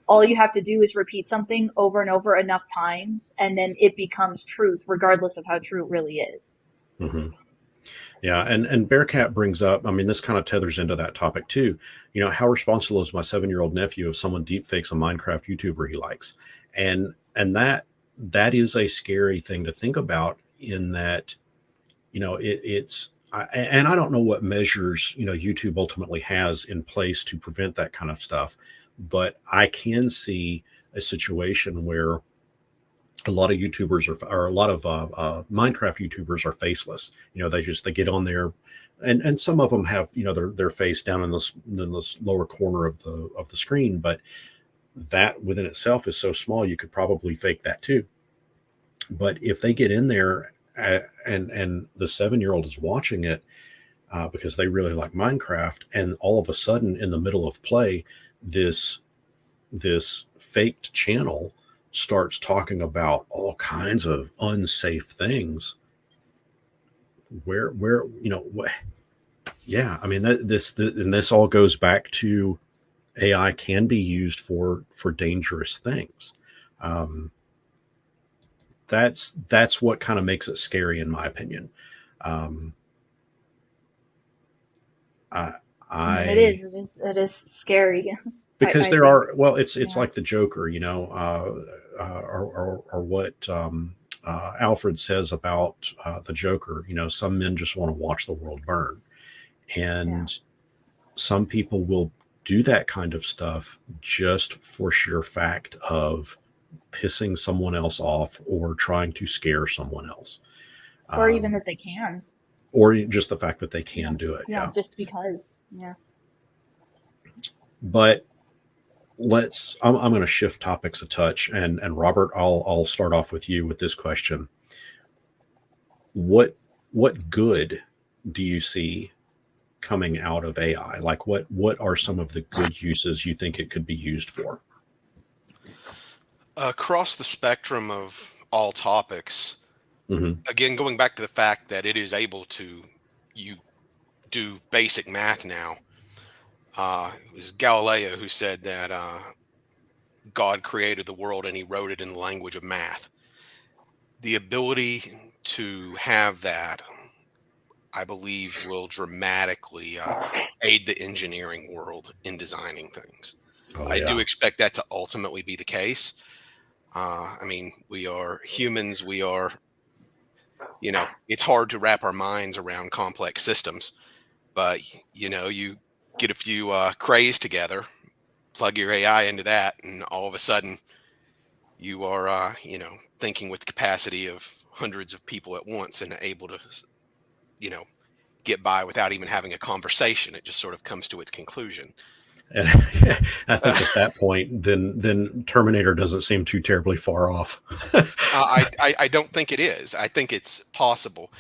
all you have to do is repeat something over and over enough times, and then it becomes truth, regardless of how true it really is. Mm-hmm. Yeah, and Bearcat brings up, I mean, this kind of tethers into that topic too. How responsible is my 7-year-old nephew if someone deepfakes a Minecraft YouTuber he likes? And that is a scary thing to think about, in that, and I don't know what measures, YouTube ultimately has in place to prevent that kind of stuff, but I can see a situation where a lot of YouTubers or a lot of Minecraft YouTubers are faceless. They get on there, and some of them have their face down in this lower corner of the screen, but that within itself is so small you could probably fake that too. But if they get in there and the 7-year-old is watching it because they really like Minecraft, and all of a sudden in the middle of play, this faked channel starts talking about all kinds of unsafe things, yeah, I mean, this all goes back to AI can be used for dangerous things. that's what kind of makes it scary, in my opinion. I mean, it is scary. Because I there think. are, well, it's Yeah. like the Joker, or what Alfred says about the Joker. Some men just want to watch the world burn, and some people will do that kind of stuff just for sheer fact of pissing someone else off or trying to scare someone else, Or even that they can. or just the fact that they can do it. Yeah. Just because. Yeah. But I'm going to shift topics a touch, and Robert, I'll start off with you with this question. What good do you see coming out of AI? Like what are some of the good uses you think it could be used for? Across the spectrum of all topics, again, going back to the fact that it is able to do basic math now. It was Galileo who said that God created the world and he wrote it in the language of math. The ability to have that, I believe, will dramatically aid the engineering world in designing things. I do expect that to ultimately be the case. I mean, we are humans. We are, it's hard to wrap our minds around complex systems, but, you get a few crays together, plug your AI into that, and all of a sudden you are, thinking with the capacity of hundreds of people at once and able to, get by without even having a conversation. It just sort of comes to its conclusion. And I think at that point, then Terminator doesn't seem too terribly far off. I don't think it is. I think it's possible.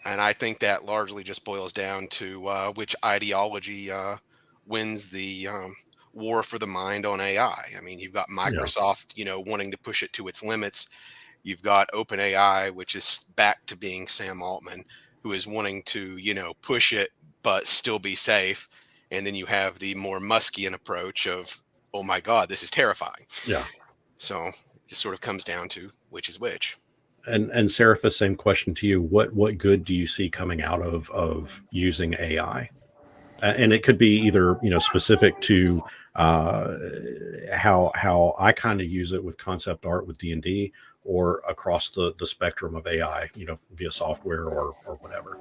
And I think that largely just boils down to which ideology wins the war for the mind on AI. I mean, you've got Microsoft, wanting to push it to its limits. You've got OpenAI, which is back to being Sam Altman, who is wanting to, push it, but still be safe. And then you have the more Muskian approach of, oh my God, this is terrifying. Yeah. So it just sort of comes down to which is which. And Seraph, same question to you. What good do you see coming out of using AI? And it could be either, specific to how I kind of use it with concept art with D&D, or across the spectrum of AI, via software or whatever.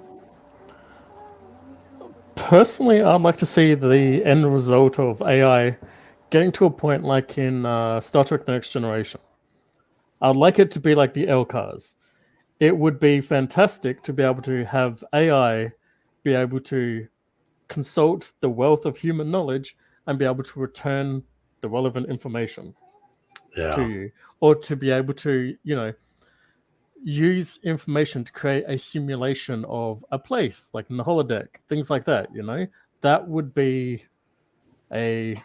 Personally, I'd like to see the end result of AI getting to a point like in Star Trek The Next Generation. I'd like it to be like the LCARS. It would be fantastic to be able to have AI be able to consult the wealth of human knowledge and be able to return the relevant information to you, or to be able to, use information to create a simulation of a place, like in the holodeck, things like that. That would be a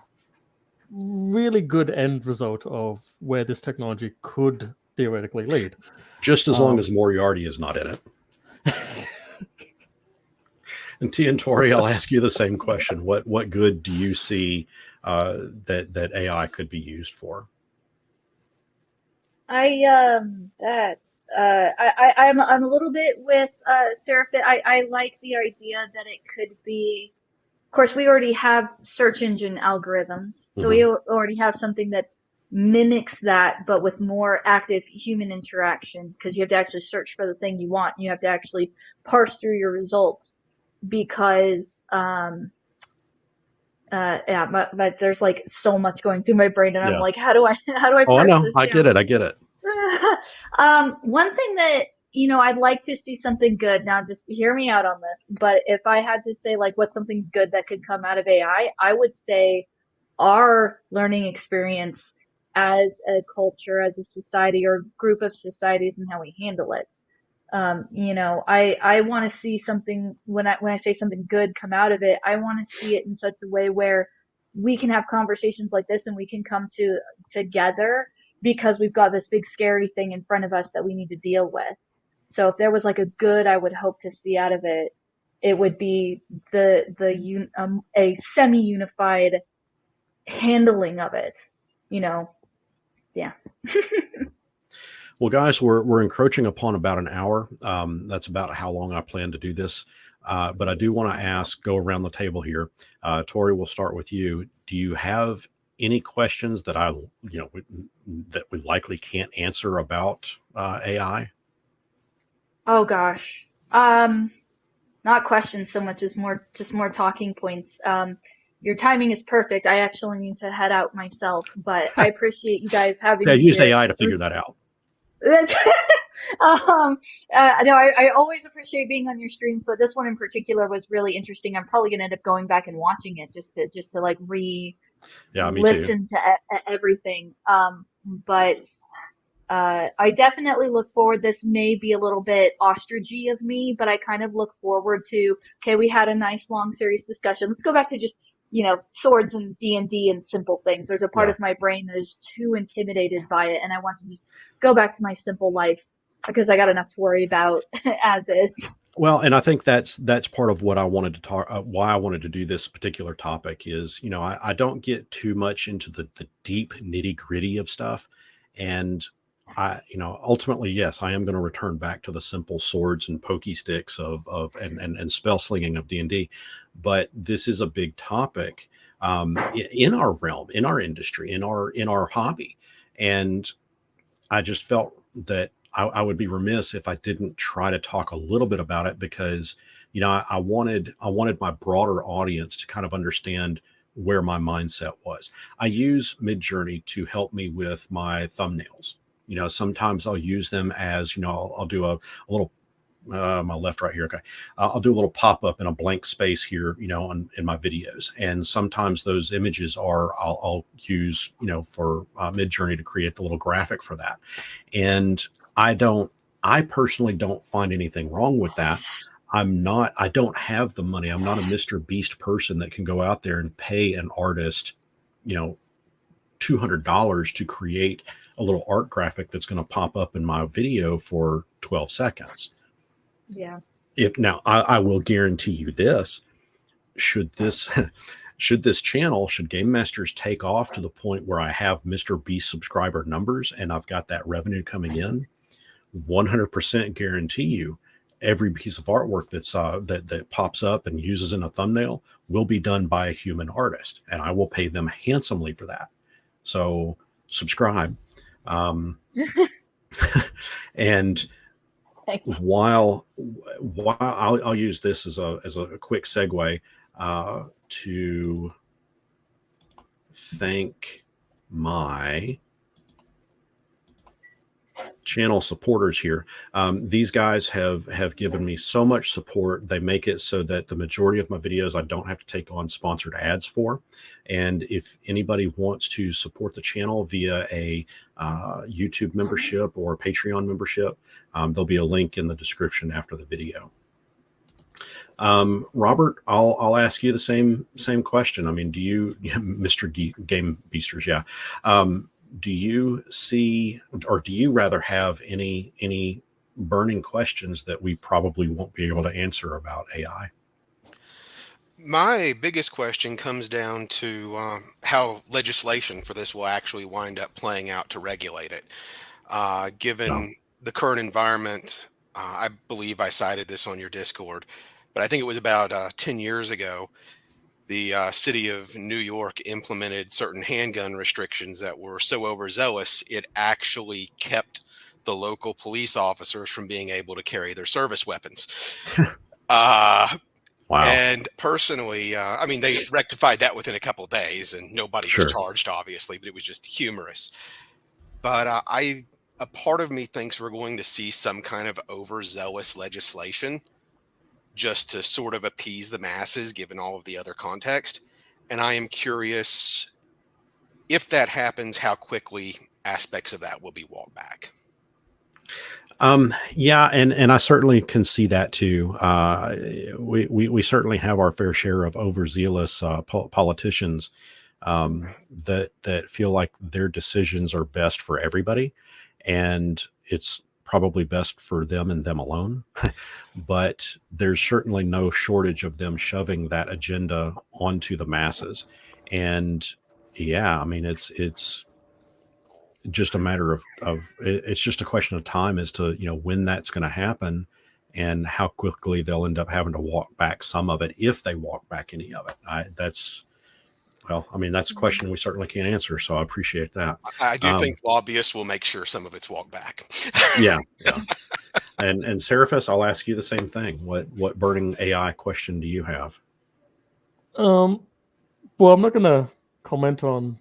really good end result of where this technology could theoretically lead. Just as long as Moriarty is not in it. And T and Tori, I'll ask you the same question. What good do you see that AI could be used for? I'm a little bit with Seraph. I like the idea that it could be. Of course, we already have search engine algorithms, so we already have something that mimics that, but with more active human interaction, because you have to actually search for the thing you want. You have to actually parse through your results, because but there's like so much going through my brain, and I'm like, how do I Oh, I parse know. this I down? get it. One thing that, I'd like to see something good. Now, just hear me out on this. But if I had to say, like, what's something good that could come out of AI, I would say our learning experience as a culture, as a society, or group of societies, and how we handle it. I want to see something, when I say something good come out of it, I want to see it in such a way where we can have conversations like this and we can come together, because we've got this big scary thing in front of us that we need to deal with. So if there was like a good I would hope to see out of it, it would be a semi-unified handling of it. Yeah. Well, guys, we're encroaching upon about an hour. That's about how long I plan to do this. But I do want to go around the table here. Tori, we'll start with you. Do you have any questions that that we likely can't answer about AI? Oh gosh. Not questions so much as just more talking points. Your timing is perfect. I actually need to head out myself, but I appreciate you guys having Yeah, I me used here. AI to figure that out. No, I always appreciate being on your streams, but this one in particular was really interesting. I'm probably gonna end up going back and watching it just to like Yeah, me too. listen to everything. But I definitely look forward. This may be a little bit ostrichy of me, but I kind of look forward to, okay, we had a nice long serious discussion. Let's go back to just, swords and D&D and simple things. There's a part Yeah. of my brain that is too intimidated by it, and I want to just go back to my simple life because I got enough to worry about as is. Well, and I think that's part of what I wanted to talk, why I wanted to do this particular topic is, I don't get too much into the deep nitty gritty of stuff. And ultimately, yes, I am going to return back to the simple swords and pokey sticks and spell slinging of D&D. But this is a big topic in our realm, in our industry, in our hobby. And I just felt that I would be remiss if I didn't try to talk a little bit about it because, I wanted my broader audience to kind of understand where my mindset was. I use Midjourney to help me with my thumbnails. Sometimes I'll use them as, I'll do a little, my left right here. Okay. I'll do a little pop-up in a blank space here, in my videos. And sometimes those images I'll use, for Midjourney to create the little graphic for that. And I personally don't find anything wrong with that. I don't have the money. I'm not a Mr. Beast person that can go out there and pay an artist, $200 to create a little art graphic that's going to pop up in my video for 12 seconds. Yeah. I will guarantee you this, should GameMasters take off to the point where I have Mr. Beast subscriber numbers and I've got that revenue coming in, 100% guarantee you every piece of artwork that pops up and uses in a thumbnail will be done by a human artist, and I will pay them handsomely for that. So subscribe. And while I'll use this as a quick segue to thank my channel supporters here. These guys have given me so much support. They make it so that the majority of my videos I don't have to take on sponsored ads for. And if anybody wants to support the channel via a YouTube membership or Patreon membership, there'll be a link in the description after the video. Robert, I'll ask you the same question. I mean, do you, Mr. GameMasters, yeah. Do you see, or do you rather have any burning questions that we probably won't be able to answer about AI? My biggest question comes down to how legislation for this will actually wind up playing out to regulate it. Given the current environment, I believe I cited this on your Discord, but I think it was about 10 years ago, the city of New York implemented certain handgun restrictions that were so overzealous, it actually kept the local police officers from being able to carry their service weapons. Wow. And personally, I mean, they rectified that within a couple of days and nobody was charged, obviously, but it was just humorous. But a part of me thinks we're going to see some kind of overzealous legislation just to sort of appease the masses, given all of the other context. And I am curious if that happens, how quickly aspects of that will be walked back. Yeah, and I certainly can see that too. We certainly have our fair share of overzealous politicians that feel like their decisions are best for everybody, and it's probably best for them and them alone. But there's certainly no shortage of them shoving that agenda onto the masses. And yeah, I mean, it's just a matter of it's just a question of time as to when that's going to happen and how quickly they'll end up having to walk back some of it, if they walk back any of it. That's a question we certainly can't answer, so I appreciate that. I do think lobbyists will make sure some of it's walked back. Yeah. And Seraphis, I'll ask you the same thing. What burning AI question do you have? Well, I'm not going to comment on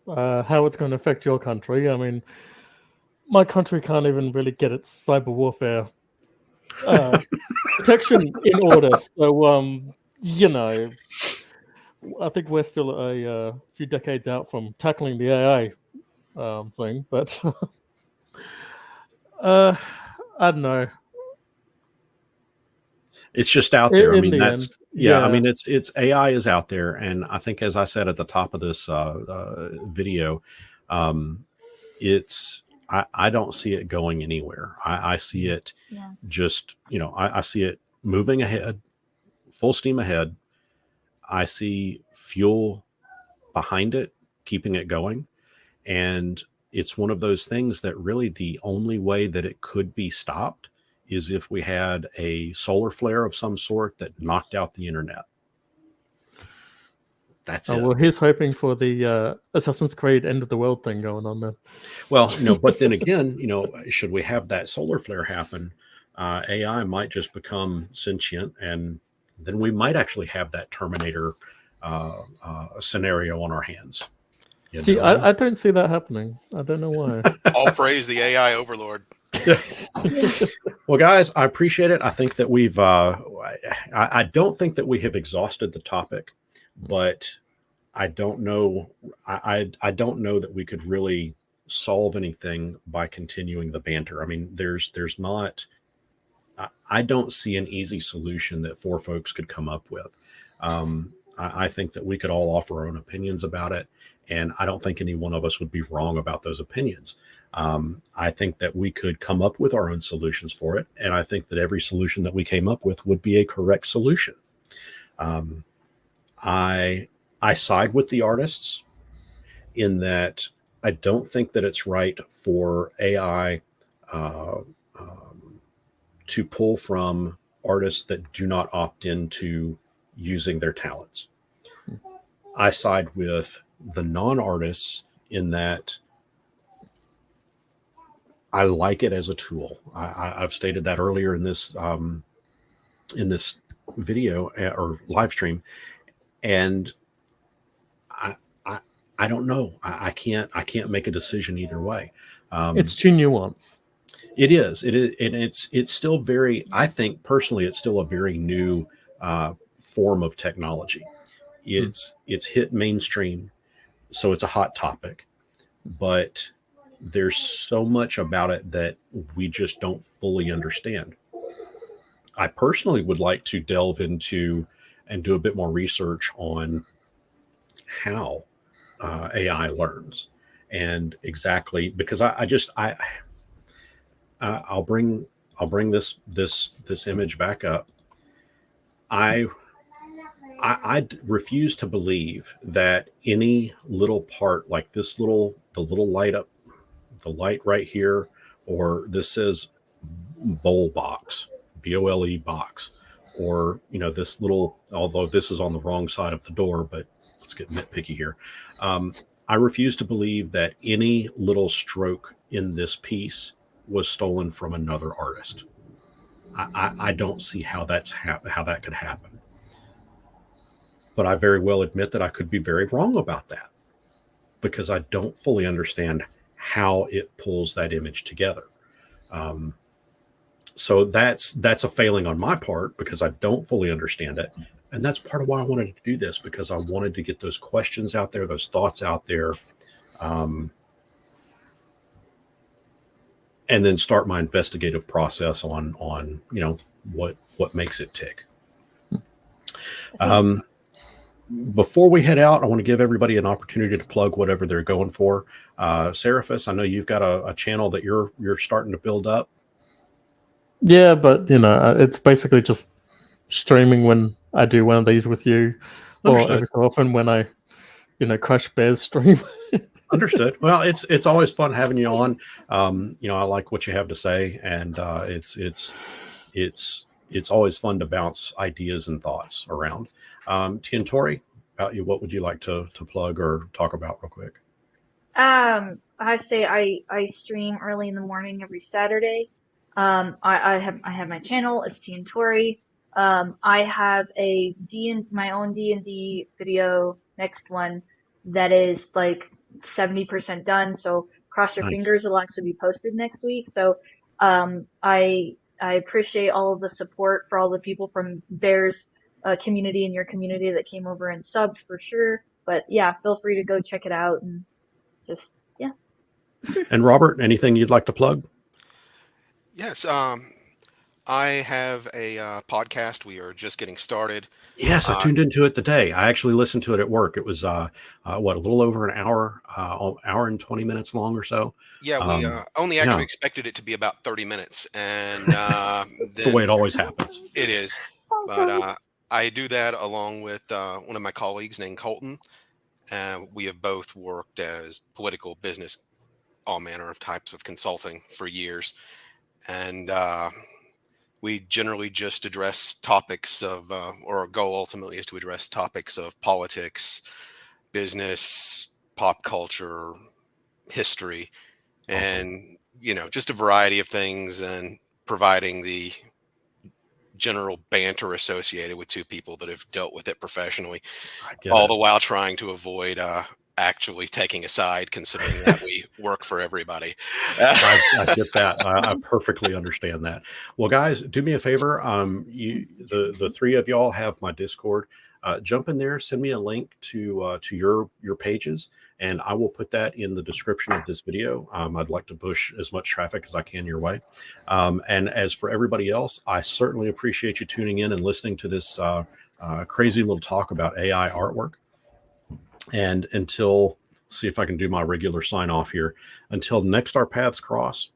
how it's going to affect your country. I mean, my country can't even really get its cyber warfare protection in order. So, I think we're still a few decades out from tackling the AI thing. But I don't know. It's just out there. I mean, that's I mean, it's AI is out there, and I think, as I said at the top of this video, I don't see it going anywhere. I see it just I see it moving ahead, full steam ahead. I see fuel behind it, keeping it going, and it's one of those things that really the only way that it could be stopped is if we had a solar flare of some sort that knocked out the internet. That's it. Well, he's hoping for the Assassin's Creed end of the world thing going on there. Well, but then again, should we have that solar flare happen, AI might just become sentient, and then we might actually have that Terminator scenario on our hands. See, I don't see that happening. I don't know why. All praise the AI overlord. Well, guys, I appreciate it. I think that we've I don't think that we have exhausted the topic, but I don't know. I don't know that we could really solve anything by continuing the banter. I mean, there's not. I don't see an easy solution that four folks could come up with. I think that we could all offer our own opinions about it, and I don't think any one of us would be wrong about those opinions. I think that we could come up with our own solutions for it, and I think that every solution that we came up with would be a correct solution. I side with the artists in that I don't think that it's right for AI to pull from artists that do not opt into using their talents. I side with the non-artists in that I like it as a tool. I've stated that earlier in this video or live stream, and I don't know. I can't make a decision either way. It's too nuanced. It is, and it's still very. I think personally, it's still a very new form of technology. It's hit mainstream, so it's a hot topic, but there's so much about it that we just don't fully understand. I personally would like to delve into and do a bit more research on how AI learns, and exactly because I'll bring this image back up. I refuse to believe that any little part like the little light up, the light right here, or this says bowl box, BOLE box, or this little, although this is on the wrong side of the door, but let's get nitpicky here. I refuse to believe that any little stroke in this piece was stolen from another artist. I don't see how how that could happen. But I very well admit that I could be very wrong about that, because I don't fully understand how it pulls that image together. So that's a failing on my part, because I don't fully understand it. And that's part of why I wanted to do this, because I wanted to get those questions out there, those thoughts out there, and then start my investigative process on what makes it tick. Before we head out, I want to give everybody an opportunity to plug whatever they're going for. Seraphis, I know you've got a channel that you're starting to build up. Yeah, but it's basically just streaming when I do one of these with you, or every so often when I Crush Bear's stream. Understood. Well, it's always fun having you on. I like what you have to say, and it's always fun to bounce ideas and thoughts around. Tiantori, about you, what would you like to plug or talk about real quick? I say I stream early in the morning every Saturday. I have my channel. It's Tiantori. I have my own D&D video, next one, that is like 70% done. So cross your Nice. fingers, it'll actually be posted next week. So I appreciate all of the support for all the people from Bears community and your community that came over and subbed for sure. But yeah, feel free to go check it out and just yeah. And Robert, anything you'd like to plug? Yes. I have a podcast. We are just getting started. Yes, I tuned into it today. I actually listened to it at work. It was a little over an hour, hour and 20 minutes long or so. Yeah, we only actually yeah. expected it to be about 30 minutes, and The way it always happens. it is. But I do that along with one of my colleagues named Colton. We have both worked as political, business, all manner of types of consulting for years, and we generally just address topics of, or our goal ultimately is to address topics of politics, business, pop culture, history, and just a variety of things, and providing the general banter associated with two people that have dealt with it professionally, all the while trying to avoid actually taking a side, considering that we work for everybody. I get that. I perfectly understand that. Well, guys, do me a favor. The three of y'all have my Discord. Jump in there, send me a link to your pages, and I will put that in the description of this video. I'd like to push as much traffic as I can your way. And as for everybody else, I certainly appreciate you tuning in and listening to this crazy little talk about AI artwork. And see if I can do my regular sign off here. Until next our paths cross,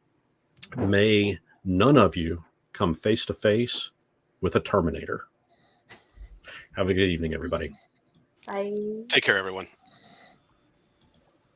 may none of you come face to face with a Terminator. Have a good evening, everybody. Bye. Take care, everyone.